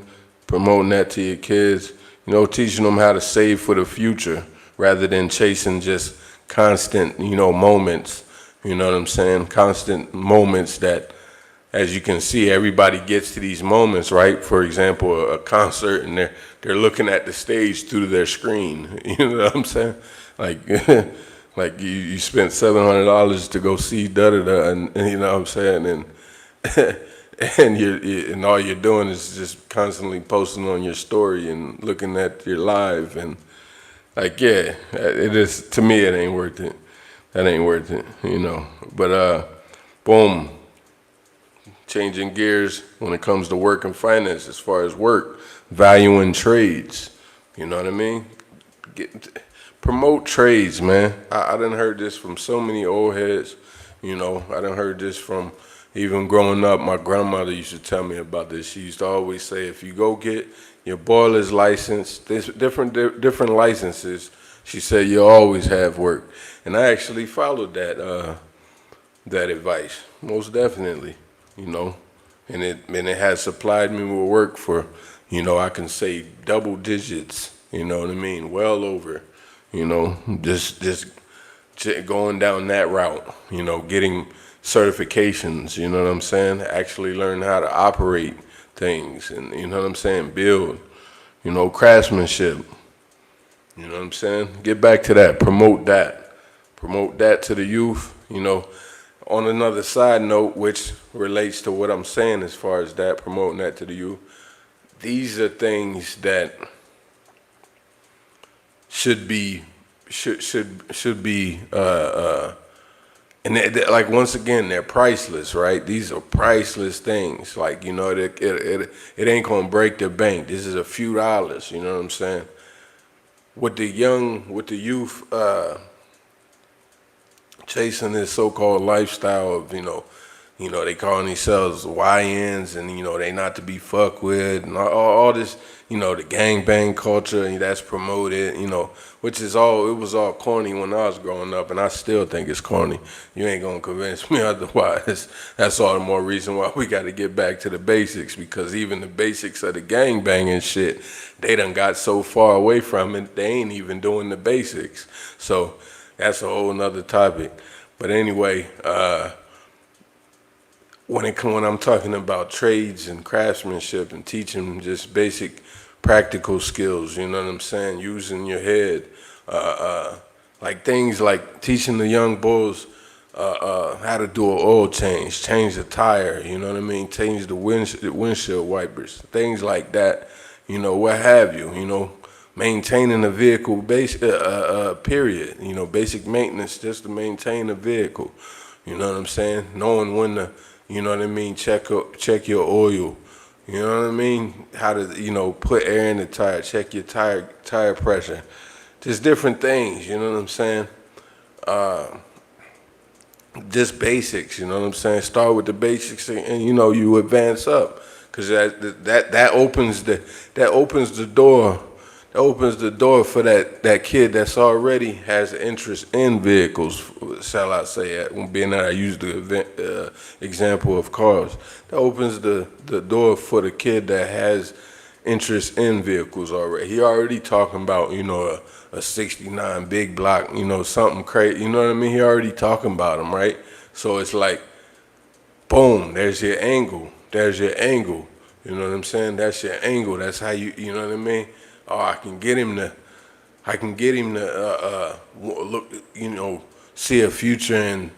promoting that to your kids. teaching them how to save for the future rather than chasing just constant, moments. You know what I'm saying? Constant moments that, as you can see, everybody gets to these moments, right? For example, a concert, and they're looking at the stage through their screen. You know what I'm saying? Like, like you spent $700 to go see da da da, and you know what I'm saying, and and all you're doing is just constantly posting on your story and looking at your live, and like, yeah, it is, to me, it ain't worth it. That ain't worth it, But boom, changing gears when it comes to work and finance, as far as work, valuing trades. You know what I mean? Promote trades, man. I done heard this from so many old heads. I done heard this from, even growing up, my grandmother used to tell me about this. She used to always say, if you go get your boiler's license, there's different licenses, she said, you'll always have work. And I actually followed that advice, most definitely, And it has supplied me with work for, I can say double digits, you know what I mean? Well over, just going down that route, getting certifications, you know what I'm saying? Actually learn how to operate things and, you know what I'm saying? Build, craftsmanship, you know what I'm saying? Get back to that, promote that to the youth, On another side note, which relates to what I'm saying as far as that, promoting that to the youth, these are things that should be and like, once again, they're priceless, right? These are priceless things. Like, it ain't gonna break the bank. This is a few dollars, you know what I'm saying? With the youth chasing this so-called lifestyle of, they calling themselves YNs, and, they not to be fucked with, and all this, the gangbang culture, and that's promoted, which is it was all corny when I was growing up, and I still think it's corny. You ain't gonna convince me otherwise. That's all the more reason why we gotta get back to the basics, because even the basics of the gangbanging shit, they done got so far away from it, they ain't even doing the basics. So that's a whole nother topic. But anyway, when I'm talking about trades and craftsmanship and teaching just basic practical skills, you know what I'm saying? Using your head, like things like teaching the young bulls how to do an oil change the tire, you know what I mean? Change the windshield wipers, things like that, what have you, maintaining a vehicle period, basic maintenance just to maintain a vehicle, you know what I'm saying? Knowing when to, you know what I mean, check your oil, you know what I mean? How to, put air in the tire, check your tire pressure, just different things, you know what I'm saying? Just basics, you know what I'm saying? Start with the basics, and you advance up, because that opens the door. That opens the door for that kid that's already has an interest in vehicles, shall I say, being that I used the example of cars. That opens the door for the kid that has interest in vehicles already. He already talking about, a 69 big block, something crazy, you know what I mean? He already talking about them, right? So it's like, boom, there's your angle. You know what I'm saying? That's your angle. That's how you know what I mean? Oh, I can get him to look, see a future in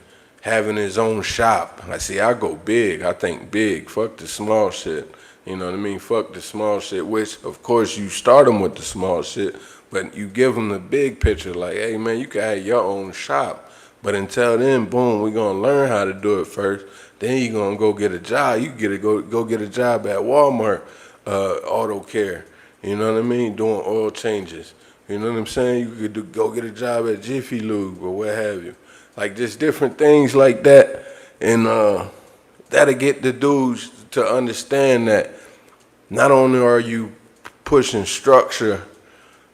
having his own shop. I go big. I think big. Fuck the small shit. You know what I mean? Fuck the small shit, which, of course, you start them with the small shit, but you give them the big picture, like, hey, man, you can have your own shop. But until then, boom, we're going to learn how to do it first. Then you're going to go get a job. You go get a job at Walmart, Auto Care. You know what I mean? Doing oil changes. You know what I'm saying? You could go get a job at Jiffy Lube or what have you. Like, just different things like that. And that'll get the dudes to understand that not only are you pushing structure,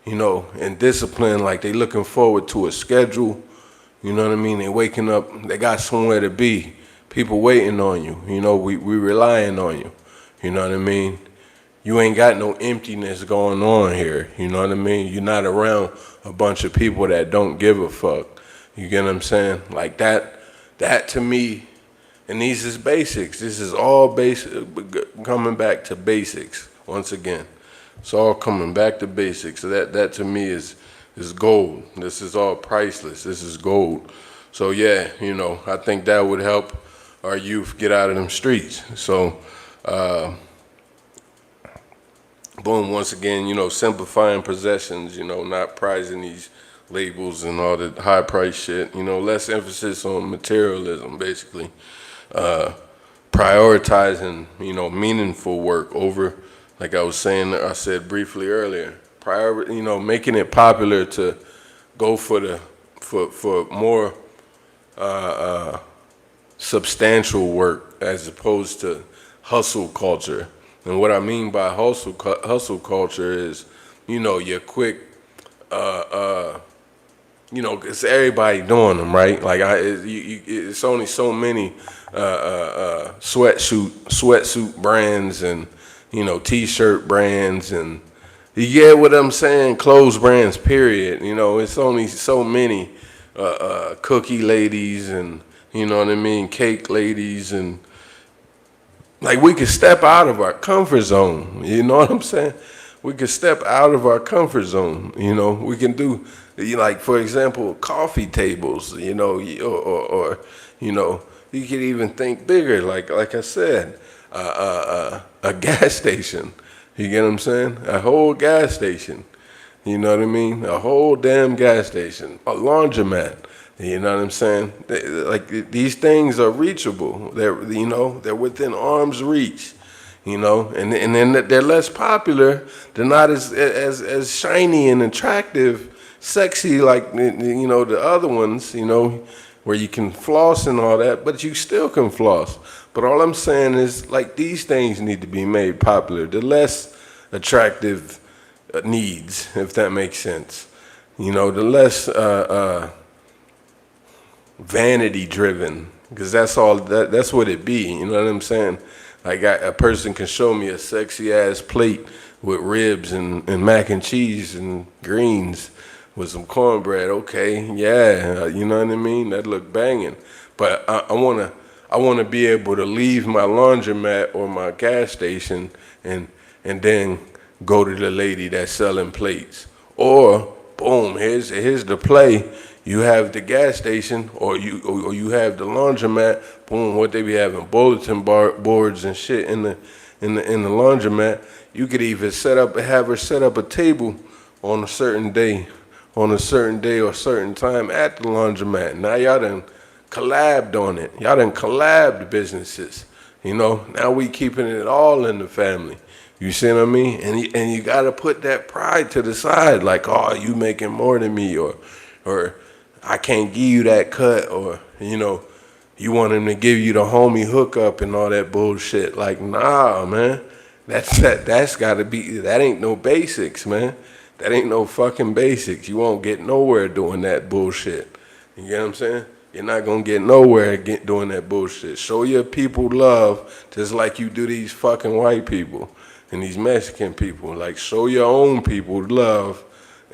and discipline, like they looking forward to a schedule. You know what I mean? They waking up, they got somewhere to be. People waiting on you. We relying on you. You know what I mean? you ain't got no emptiness going on here. You know what I mean? You're not around a bunch of people that don't give a fuck. You get what I'm saying? Like that to me, and these is basics. This is all basic, coming back to basics once again. It's all coming back to basics. So that to me is gold. This is all priceless. This is gold. So yeah, you know, I think that would help our youth get out of them streets. So, boom, once again, you know, simplifying possessions, you know, not prizing these labels and all the high price shit, you know, less emphasis on materialism, basically. Prioritizing, you know, meaningful work over, like I was saying, I said briefly earlier, you know, making it popular to go for more substantial work as opposed to hustle culture. And what I mean by hustle culture is, you know, your quick, you know, it's everybody doing them, right? Like it's only so many sweatsuit brands and, you know, t-shirt brands, and you get what I'm saying, clothes brands, period. You know, it's only so many cookie ladies and, you know what I mean, cake ladies, and like we could step out of our comfort zone. You know what I'm saying? We could step out of our comfort zone. You know, we can do, like, for example, coffee tables, you know, or you know, you could even think bigger, like I said, a gas station. You get what I'm saying? A whole gas station. You know what I mean? A whole damn gas station. A laundromat. You know what I'm saying? Like, these things are reachable. They're, you know, they're within arm's reach. You know, and then they're less popular. They're not as shiny and attractive, sexy like, you know, the other ones. You know, where you can floss and all that, but you still can floss. But all I'm saying is, like, these things need to be made popular. The less attractive needs, if that makes sense. You know, the less vanity driven, because that's all that's what it be. You know what I'm saying? Like, a person can show me a sexy ass plate with ribs and mac and cheese and greens with some cornbread. Okay, yeah, you know what I mean? That look banging. But I wanna be able to leave my laundromat or my gas station and then go to the lady that's selling plates. Or boom, here's the play. You have the gas station, or you have the laundromat. Boom, what they be having, bulletin boards and shit in the laundromat. You could even have her set up a table on a certain day or certain time at the laundromat. Now y'all done collabed on it. Y'all done collabed businesses. You know, now we keeping it all in the family. You see what I mean? And you gotta put that pride to the side, like, oh, you making more than me, or I can't give you that cut, or, you know, you want him to give you the homie hookup and all that bullshit. Like, nah, man, that's gotta be, that ain't no basics, man. That ain't no fucking basics. You won't get nowhere doing that bullshit. You get what I'm saying? You're not gonna get nowhere doing that bullshit. Show your people love just like you do these fucking white people and these Mexican people. Like, show your own people love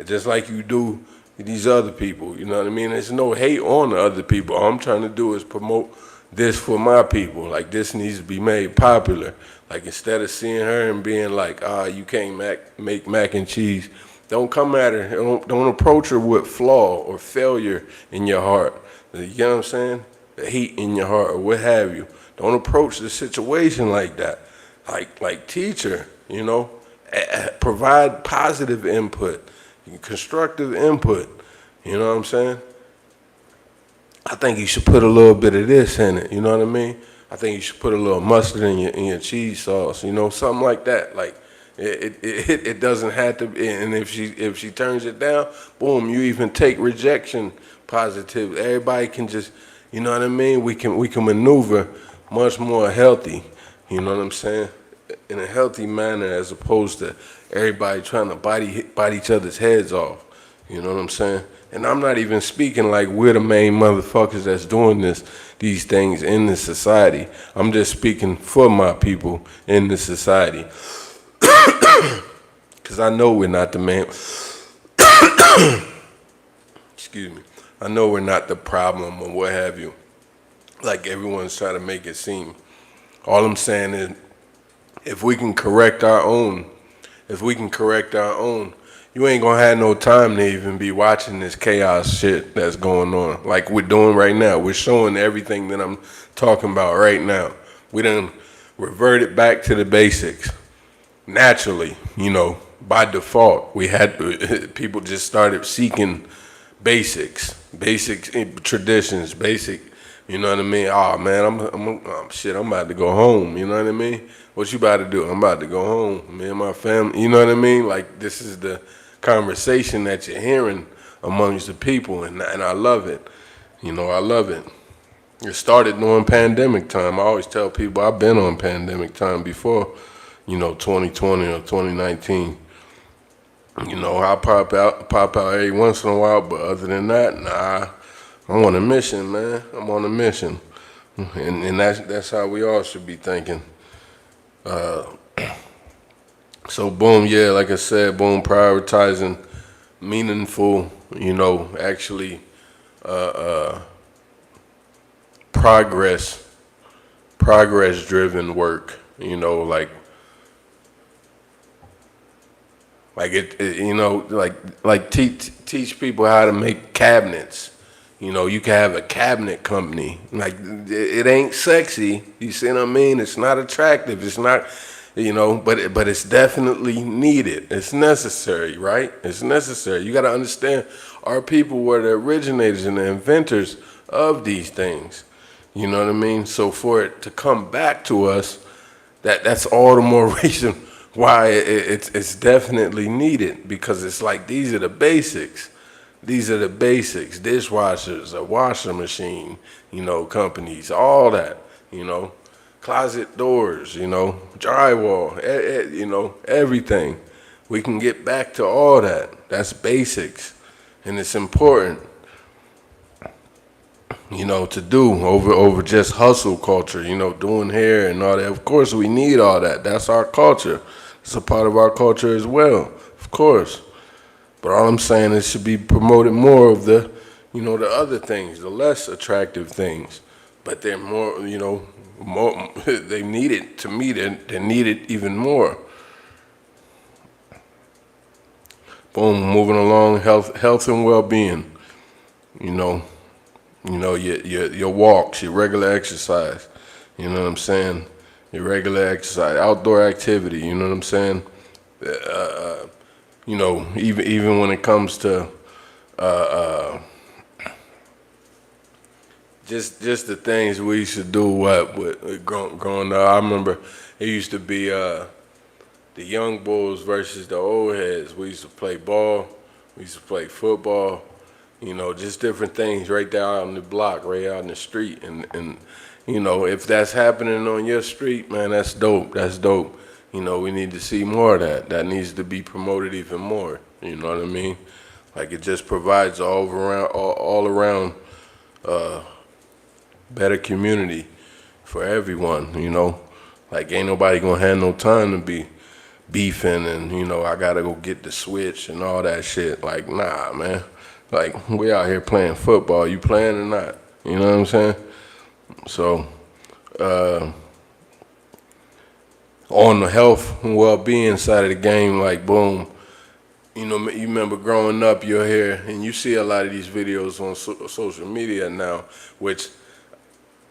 just like you do these other people. You know what I mean? There's no hate on the other people. All I'm trying to do is promote this for my people. Like, this needs to be made popular. Like, instead of seeing her and being like, you can't make mac and cheese, don't come at her. Don't approach her with flaw or failure in your heart. You know what I'm saying? The hate in your heart or what have you. Don't approach the situation like that. Like teacher, you know, provide positive input, constructive input. You know what I'm saying? I think you should put a little bit of this in it. You know what I mean? I think you should put a little mustard in your cheese sauce. You know, something like that. Like, it doesn't have to be. And if she turns it down, boom, you even take rejection positive. Everybody can just, you know what I mean? We can maneuver much more healthy. You know what I'm saying? In a healthy manner, as opposed to everybody trying to bite each other's heads off. You know what I'm saying? And I'm not even speaking like we're the main motherfuckers that's doing these things in this society. I'm just speaking for my people in this society. Because I know we're not the main, excuse me, I know we're not the problem or what have you, like everyone's trying to make it seem. All I'm saying is, if we can correct our own, you ain't gonna have no time to even be watching this chaos shit that's going on. Like we're doing right now. We're showing everything that I'm talking about right now. We done reverted back to the basics. Naturally, by default, we had people just started seeking basic traditions, basic. You know what I mean? Oh man, I'm about to go home. You know what I mean? What you about to do? I'm about to go home. Me and my family. You know what I mean? Like this is the conversation that you're hearing amongst the people, and I love it. I love it. It started during pandemic time. I always tell people I've been on pandemic time before. 2020 or 2019. I'll pop out every once in a while, but other than that, nah. I'm on a mission, man. I'm on a mission, and that's how we all should be thinking. So boom, yeah, like I said, boom, prioritizing meaningful, actually progress driven work. Like teach people how to make cabinets. You can have a cabinet company. Like it ain't sexy. You see what I mean? It's not attractive. It's not, but it's definitely needed. It's necessary, right? It's necessary. You got to understand, our people were the originators and the inventors of these things. You know what I mean? So for it to come back to us, that's all the more reason why it's definitely needed, because it's like these are the basics. These are the basics. Dishwashers, a washer machine, companies, all that, closet doors, drywall, everything. We can get back to all that. That's basics. And it's important, to do over just hustle culture, doing hair and all that. Of course, we need all that. That's our culture. It's a part of our culture as well, of course. But all I'm saying is it should be promoted more of the, the other things, the less attractive things. But they're more, more, they need it, to me, they need it even more. Boom, moving along, health and well-being. Your walks, your regular exercise. You know what I'm saying? Your regular exercise, outdoor activity. You know what I'm saying? Even when it comes to just the things we used to do. With growing up, I remember it used to be the young bulls versus the old heads. We used to play ball. We used to play football. Just different things right there out on the block, right out in the street. And if that's happening on your street, man, that's dope. That's dope. We need to see more of that. That needs to be promoted even more. You know what I mean? Like it just provides all around better community for everyone. Like ain't nobody gonna have no time to be beefing and I gotta go get the switch and all that shit. Like nah, man. Like we out here playing football. You playing or not? You know what I'm saying? So. On the health and well-being side of the game, like boom, you remember growing up, you're here, and you see a lot of these videos on social media now, which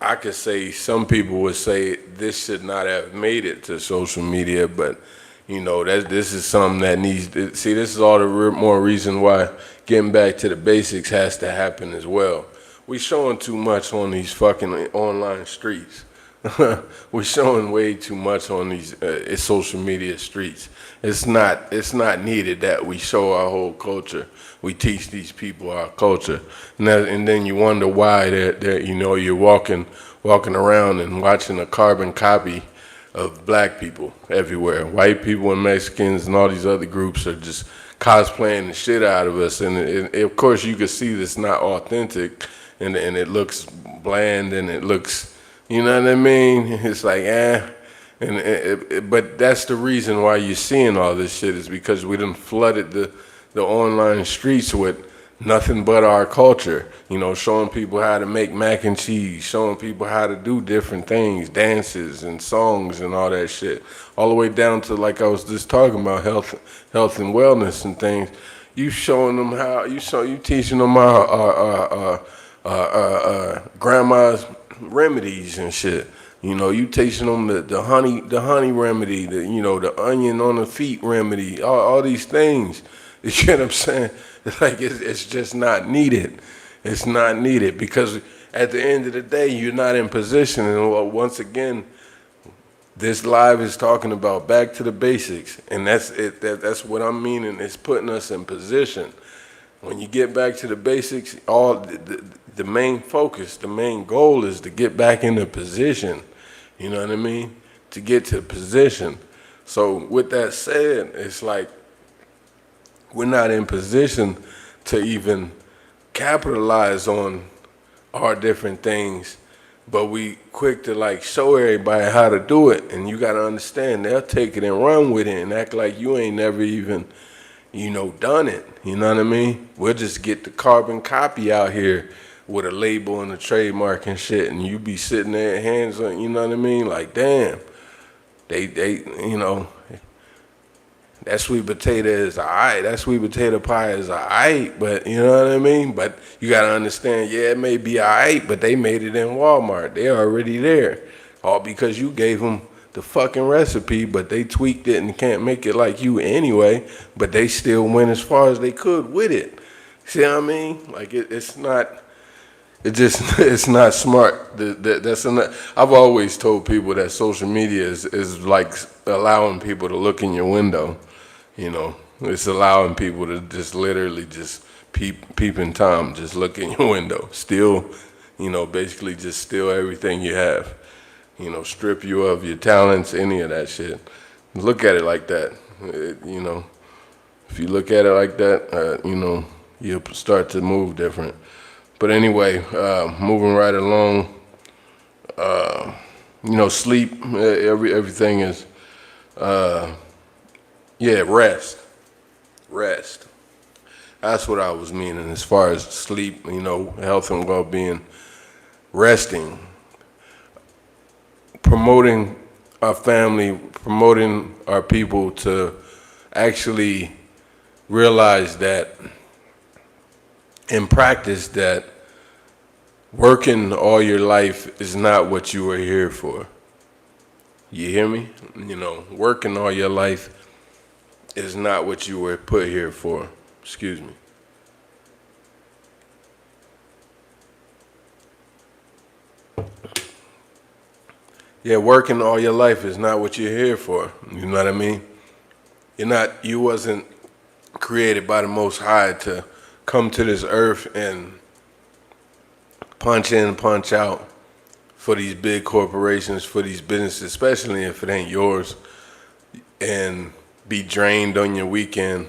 I could say some people would say this should not have made it to social media, but this is something that needs to, see, this is all the more reason why getting back to the basics has to happen as well. We showing too much on these fucking online streets. We're showing way too much on these social media streets. It's not needed that we show our whole culture. We teach these people our culture, and then you wonder why they're you're walking around and watching a carbon copy of black people everywhere. White people and Mexicans and all these other groups are just cosplaying the shit out of us, and of course you can see this not authentic, and it looks bland and it looks. You know what I mean? It's like, But that's the reason why you're seeing all this shit is because we done flooded the online streets with nothing but our culture. You know, showing people how to make mac and cheese, showing people how to do different things, dances and songs and all that shit. All the way down to, like I was just talking about, health and wellness and things. You showing them how you teaching them how grandma's remedies and shit. You know, you teaching them the honey remedy, the onion on the feet remedy, all these things. You get what I'm saying? Like it's just not needed. It's not needed because at the end of the day, you're not in position. And once again, this live is talking about back to the basics, and that's it. That's what I'm meaning. It's putting us in position. When you get back to the basics, all the main focus, the main goal is to get back into position. You know what I mean? To get to position. So with that said, it's like we're not in position to even capitalize on our different things, but we quick to like show everybody how to do it. And you got to understand, they'll take it and run with it and act like you ain't never even done it. You know what I mean? We'll just get the carbon copy out here with a label and a trademark and shit, and you be sitting there hands on, you know what I mean? Like, damn, they that sweet potato is alright, that sweet potato pie is alright, but you know what I mean? But you gotta understand, yeah, it may be alright, but they made it in Walmart. They're already there. All because you gave them the fucking recipe, but they tweaked it and can't make it like you anyway, but they still went as far as they could with it. See what I mean? Like it's not smart. I've always told people that social media is like allowing people to look in your window. You know, it's allowing people to just literally just peeping Tom, just look in your window, steal, basically just steal everything you have. Strip you of your talents, any of that shit. Look at it like that. If you look at it like that, you'll start to move different. But anyway, moving right along, sleep, everything is, rest. That's what I was meaning as far as sleep, health and well-being, resting, promoting our family, promoting our people to actually realize that in practice that working all your life is not what you were here for. You hear me? Working all your life is not what you were put here for. Excuse me. Yeah, working all your life is not what you're here for. You know what I mean? You wasn't created by the Most High to come to this earth and punch in, punch out for these big corporations, for these businesses, especially if it ain't yours, and be drained on your weekend.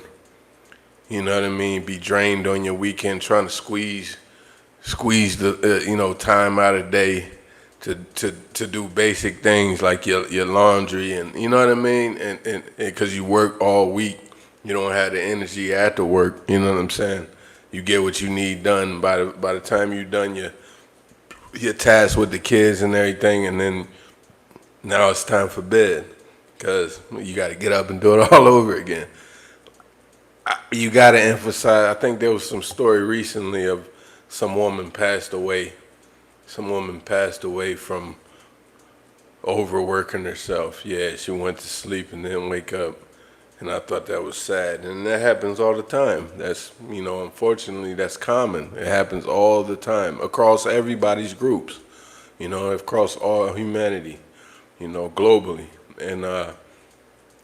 You know what I mean? Be drained on your weekend trying to squeeze the time out of the day to do basic things like your laundry and you know what I mean? And because you work all week, you don't have the energy after work, you know what I'm saying? You get what you need done by the time you're done your task with the kids and everything, and then now it's time for bed because you got to get up and do it all over again. You got to emphasize, I think there was some story recently of some woman passed away from overworking herself. Yeah, she went to sleep and didn't wake up. And I thought that was sad. And that happens all the time. That's, unfortunately, that's common. It happens all the time across everybody's groups, across all humanity, globally. And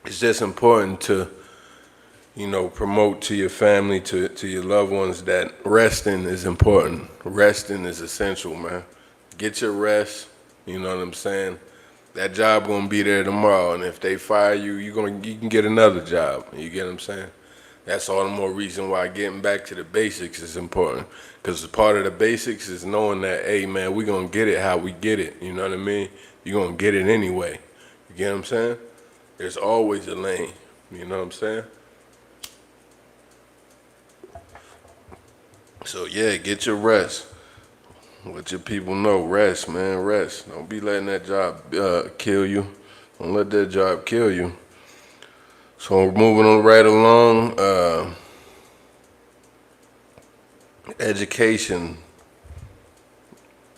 it's just important to, promote to your family, to your loved ones that resting is important. Resting is essential, man. Get your rest, you know what I'm saying? That job gonna be there tomorrow, and if they fire you, you can get another job. You get what I'm saying? That's all the more reason why getting back to the basics is important. Because part of the basics is knowing that, hey man, we gonna get it how we get it. You know what I mean? You're gonna get it anyway. You get what I'm saying? There's always a lane. You know what I'm saying? So yeah, get your rest. Let your people know, rest, man, rest. Don't be letting that job kill you. Don't let that job kill you. So moving on right along, education.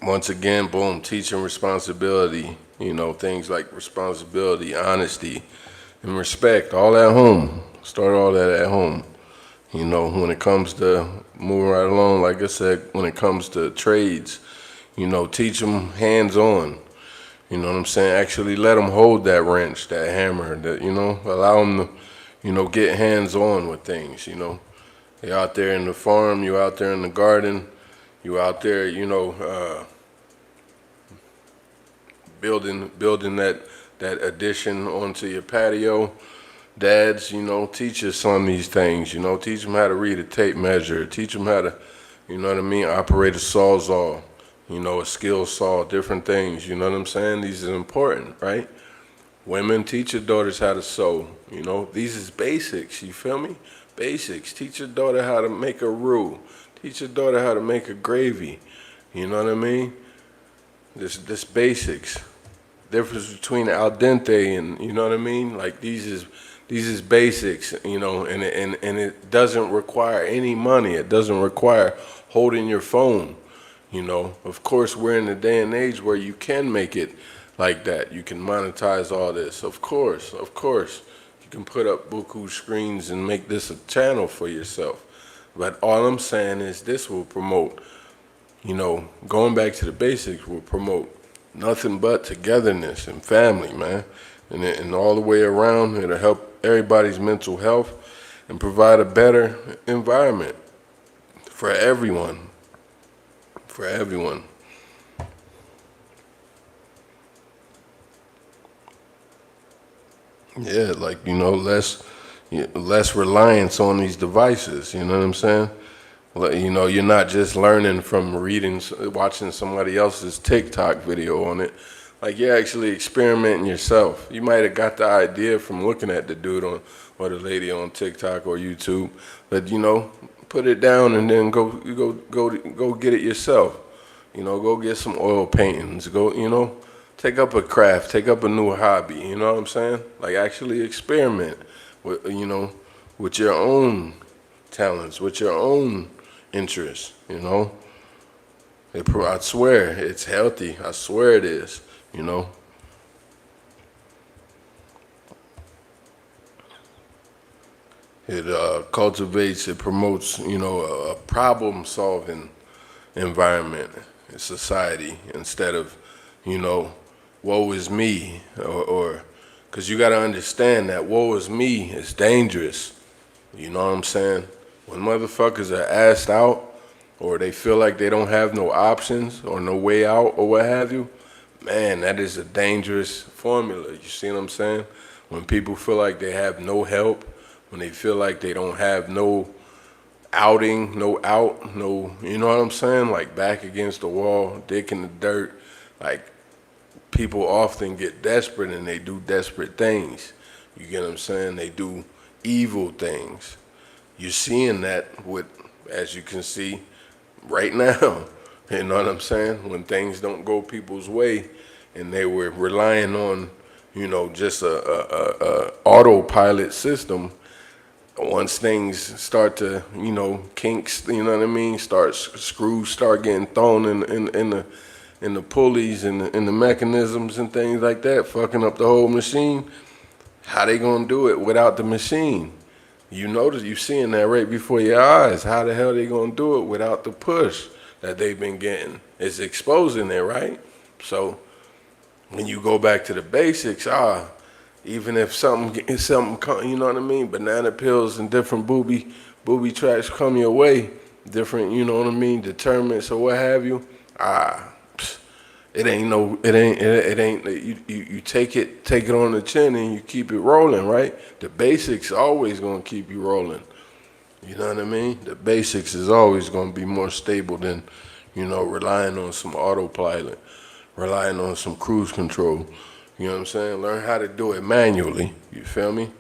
Once again, boom, teaching responsibility. You know, things like responsibility, honesty, and respect. All at home. Start all that at home. You know, when it comes to moving right along, like I said, when it comes to trades, you know, teach them hands-on. You know what I'm saying? Actually let them hold that wrench, that hammer, that, you know, allow them to, you know, get hands-on with things, you know. You're out there in the farm, you out there in the garden, you out there, you know, building that addition onto your patio. Dads, you know, teach your son these things, you know, teach them how to read a tape measure, teach them how to, you know what I mean, operate a sawzall, you know, a skill saw, different things, you know what I'm saying? These are important, right? Women, teach your daughters how to sew, you know, these is basics, you feel me? Basics. Teach your daughter how to make a roux. Teach your daughter how to make a gravy, you know what I mean? This basics. Difference between al dente and, you know what I mean? Like these is basics, you know, and it doesn't require any money. It doesn't require holding your phone, you know. Of course, we're in a day and age where you can make it like that. You can monetize all this. Of course. You can put up buku screens and make this a channel for yourself. But all I'm saying is this will promote, you know, going back to the basics will promote nothing but togetherness and family, man. And all the way around, it'll help everybody's mental health and provide a better environment for everyone. For everyone. Yeah, like, you know, less reliance on these devices, you know what I'm saying? You know, you're not just learning from watching somebody else's TikTok video on it. Like, you're actually experimenting yourself. You might have got the idea from looking at the dude or the lady on TikTok or YouTube, but, you know, put it down and then go get it yourself. You know, go get some oil paintings. Go, you know, take up a craft, take up a new hobby. You know what I'm saying? Like, actually experiment with, you know, with your own talents, with your own interests, you know. I swear it's healthy. I swear it is, you know. It cultivates, it promotes, you know, a problem-solving environment in society instead of, you know, woe is me, or because you got to understand that woe is me is dangerous. You know what I'm saying? When motherfuckers are asked out or they feel like they don't have no options or no way out or what have you, man, that is a dangerous formula. You see what I'm saying? When people feel like they have no help, when they feel like they don't have no outing, no out, no, you know what I'm saying? Like back against the wall, dick in the dirt. Like, people often get desperate and they do desperate things. You get what I'm saying? They do evil things. You're seeing that with, as you can see right now. You know what I'm saying? When things don't go people's way and they were relying on, you know, just a autopilot system. Once things start to, you know, kinks, you know what I mean, screws start getting thrown in the pulleys and the mechanisms and things like that, fucking up the whole machine. How they gonna do it without the machine? You notice, you seeing that right before your eyes. How the hell they gonna do it without the push that they've been getting? It's exposing it, right? So when you go back to the basics, even if something, you know what I mean, banana pills and different booby tracks come your way, different, you know what I mean, determinants or what have you, you take it on the chin and you keep it rolling, right? The basics always gonna keep you rolling. You know what I mean? The basics is always gonna be more stable than, you know, relying on some autopilot, relying on some cruise control. You know what I'm saying? Learn how to do it manually. You feel me?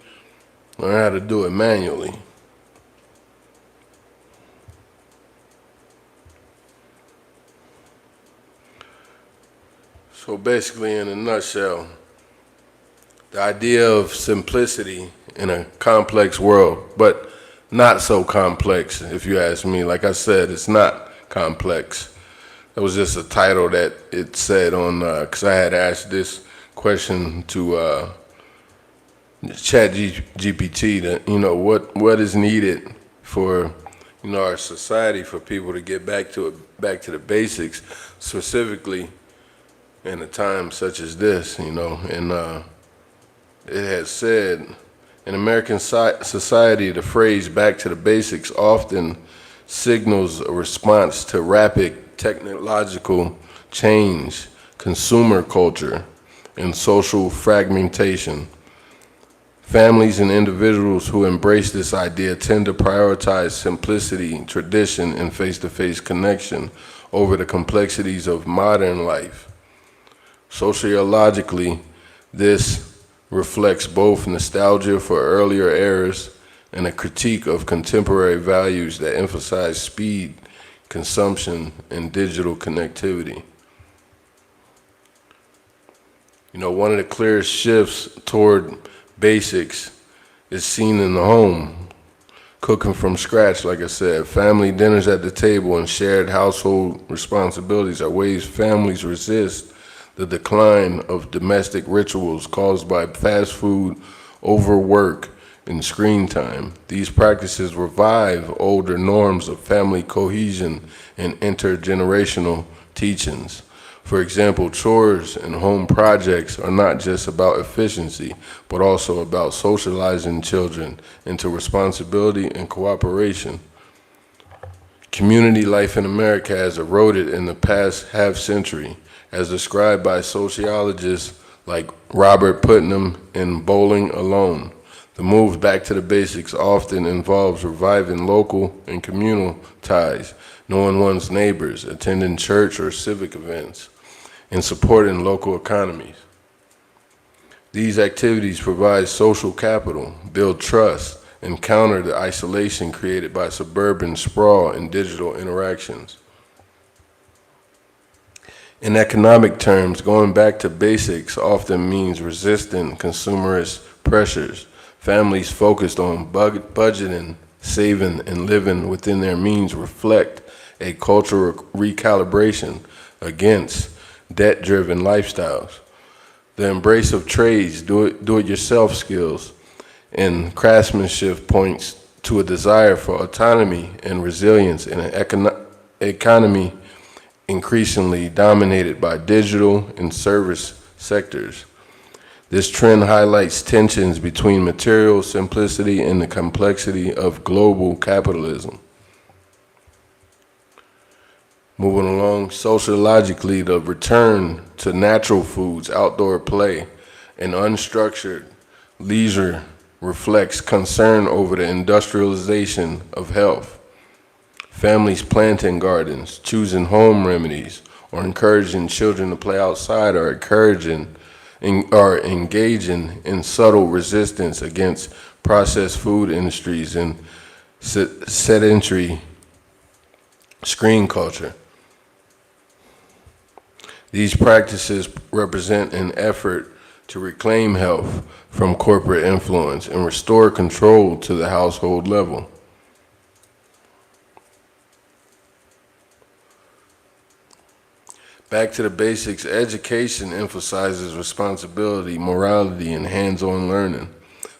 Learn how to do it manually. So basically, in a nutshell, the idea of simplicity in a complex world, but not so complex, if you ask me. Like I said, it's not complex. That was just a title that it said on, because I had asked this question to Chat GPT, that, what is needed for, our society, for people to get back to the basics, specifically in a time such as this, and it has said, in American society, the phrase "back to the basics" often signals a response to rapid technological change, consumer culture, and social fragmentation. Families and individuals who embrace this idea tend to prioritize simplicity, tradition, and face-to-face connection over the complexities of modern life. Sociologically, this reflects both nostalgia for earlier eras and a critique of contemporary values that emphasize speed, consumption, and digital connectivity. One of the clearest shifts toward basics is seen in the home. Cooking from scratch, like I said, family dinners at the table, and shared household responsibilities are ways families resist the decline of domestic rituals caused by fast food, overwork, and screen time. These practices revive older norms of family cohesion and intergenerational teachings. For example, chores and home projects are not just about efficiency, but also about socializing children into responsibility and cooperation. Community life in America has eroded in the past half century, as described by sociologists like Robert Putnam in Bowling Alone. The move back to the basics often involves reviving local and communal ties, knowing one's neighbors, attending church or civic events, and supporting local economies. These activities provide social capital, build trust, and counter the isolation created by suburban sprawl and digital interactions. In economic terms, going back to basics often means resisting consumerist pressures. Families focused on budgeting, saving, and living within their means reflect a cultural recalibration against debt-driven lifestyles. The embrace of trades, do-it-yourself skills, and craftsmanship points to a desire for autonomy and resilience in an economy increasingly dominated by digital and service sectors. This trend highlights tensions between material simplicity and the complexity of global capitalism. Moving along, sociologically, the return to natural foods, outdoor play, and unstructured leisure reflects concern over the industrialization of health. Families planting gardens, choosing home remedies, or encouraging children to play outside are engaging in subtle resistance against processed food industries and sedentary screen culture. These practices represent an effort to reclaim health from corporate influence and restore control to the household level. Back to the basics, education emphasizes responsibility, morality, and hands-on learning.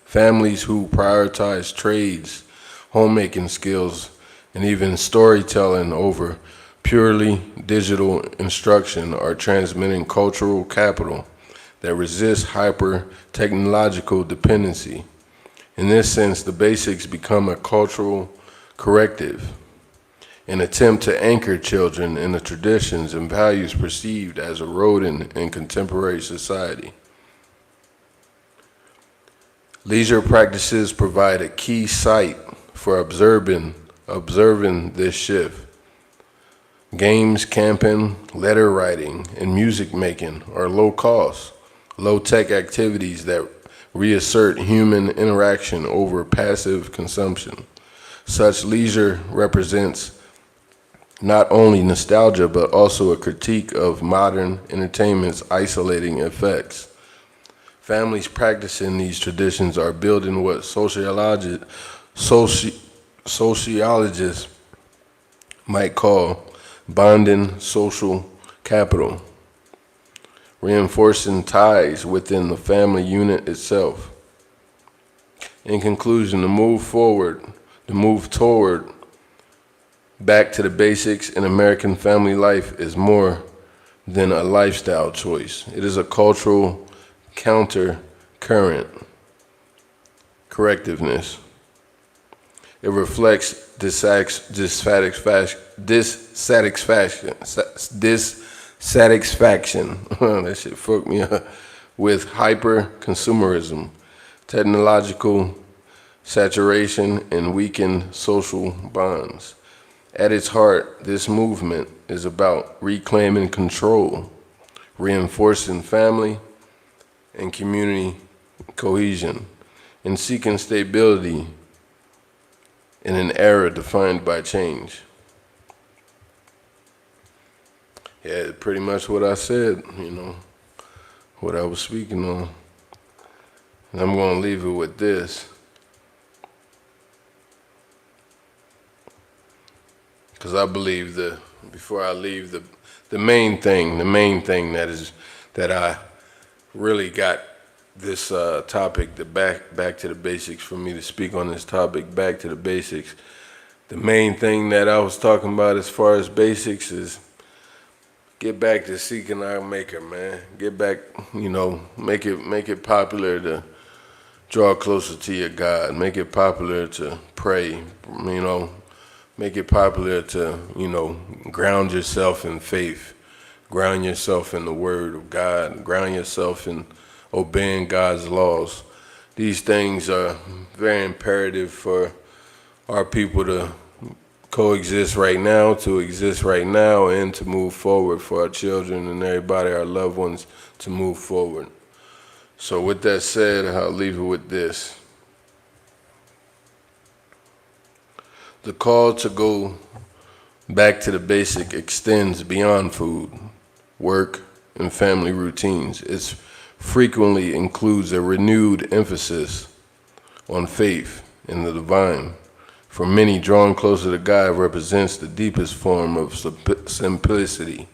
Families who prioritize trades, homemaking skills, and even storytelling over purely digital instruction are transmitting cultural capital that resists hyper-technological dependency. In this sense, the basics become a cultural corrective, an attempt to anchor children in the traditions and values perceived as eroding in contemporary society. Leisure practices provide a key site for observing this shift. Games, camping, letter writing, and music making are low cost, low-tech activities that reassert human interaction over passive consumption. Such leisure represents not only nostalgia, but also a critique of modern entertainment's isolating effects. Families practicing these traditions are building what sociologists might call bonding social capital, reinforcing ties within the family unit itself. In conclusion, the move toward back to the basics in American family life is more than a lifestyle choice. It is a cultural counter-current correctiveness. It reflects dissatisfaction. That shit fucked me up. With hyper-consumerism, technological saturation, and weakened social bonds. At its heart, this movement is about reclaiming control, reinforcing family and community cohesion, and seeking stability in an era defined by change. Yeah, pretty much what I said, what I was speaking on. And I'm going to leave it with this. Because I believe before I leave, the main thing that I really got this topic, the back to the basics, for me to speak on this topic, back to the basics. The main thing that I was talking about as far as basics is get back to seeking our maker, man. Get back, make it popular to draw closer to your God. Make it popular to pray, Make it popular to, ground yourself in faith, ground yourself in the word of God, ground yourself in obeying God's laws. These things are very imperative for our people to coexist right now, to exist right now, and to move forward, for our children and everybody, our loved ones, to move forward. So with that said, I'll leave it with this. The call to go back to the basic extends beyond food, work, and family routines. It frequently includes a renewed emphasis on faith in the divine. For many, drawing closer to God represents the deepest form of simplicity,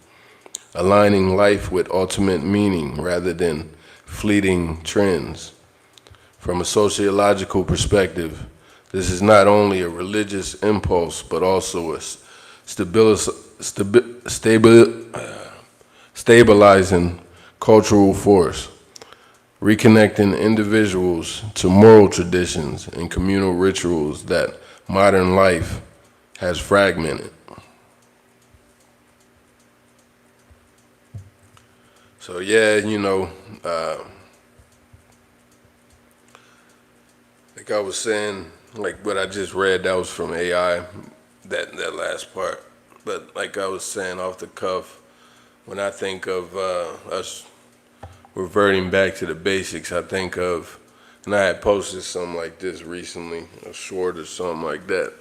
aligning life with ultimate meaning rather than fleeting trends. From a sociological perspective, this is not only a religious impulse, but also a stabilizing cultural force, reconnecting individuals to moral traditions and communal rituals that modern life has fragmented. So yeah, like I was saying, like what I just read, that was from AI, that last part. But like I was saying off the cuff, when I think of us reverting back to the basics, I think of, and I had posted something like this recently, a short or something like that.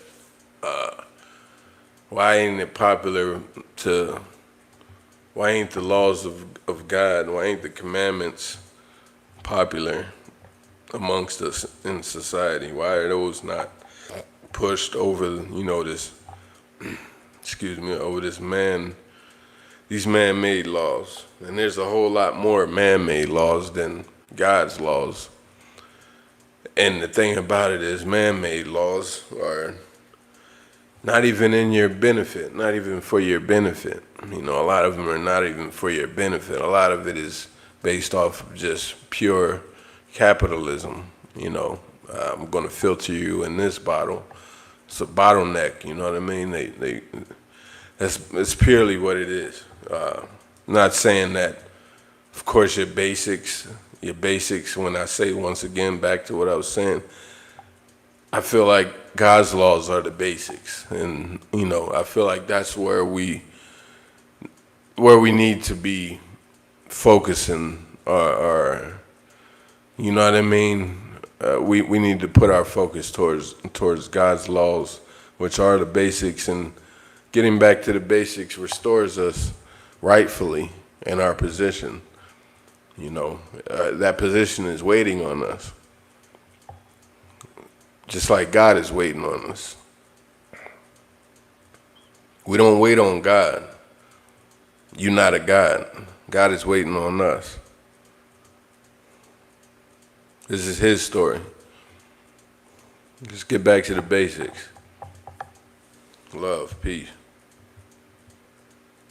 Why ain't it popular why ain't the laws of God, why ain't the commandments popular amongst us in society? Why are those not pushed over, this, over these man-made laws? And there's a whole lot more man-made laws than God's laws. And the thing about it is, man-made laws are not even in your benefit, not even for your benefit. A lot of them are not even for your benefit. A lot of it is based off of just pure capitalism. I'm going to filter you in this bottle. It's a bottleneck, you know what I mean? It's purely what it is. Not saying that, of course, your basics, when I say, once again, back to what I was saying, I feel like God's laws are the basics. And, I feel like that's where we need to be focusing or you know what I mean? We need to put our focus towards God's laws, which are the basics, and getting back to the basics restores us rightfully in our position. You know, that position is waiting on us, just like God is waiting on us. We don't wait on God. You're not a God. God is waiting on us. This is his story. Just get back to the basics. Love, peace.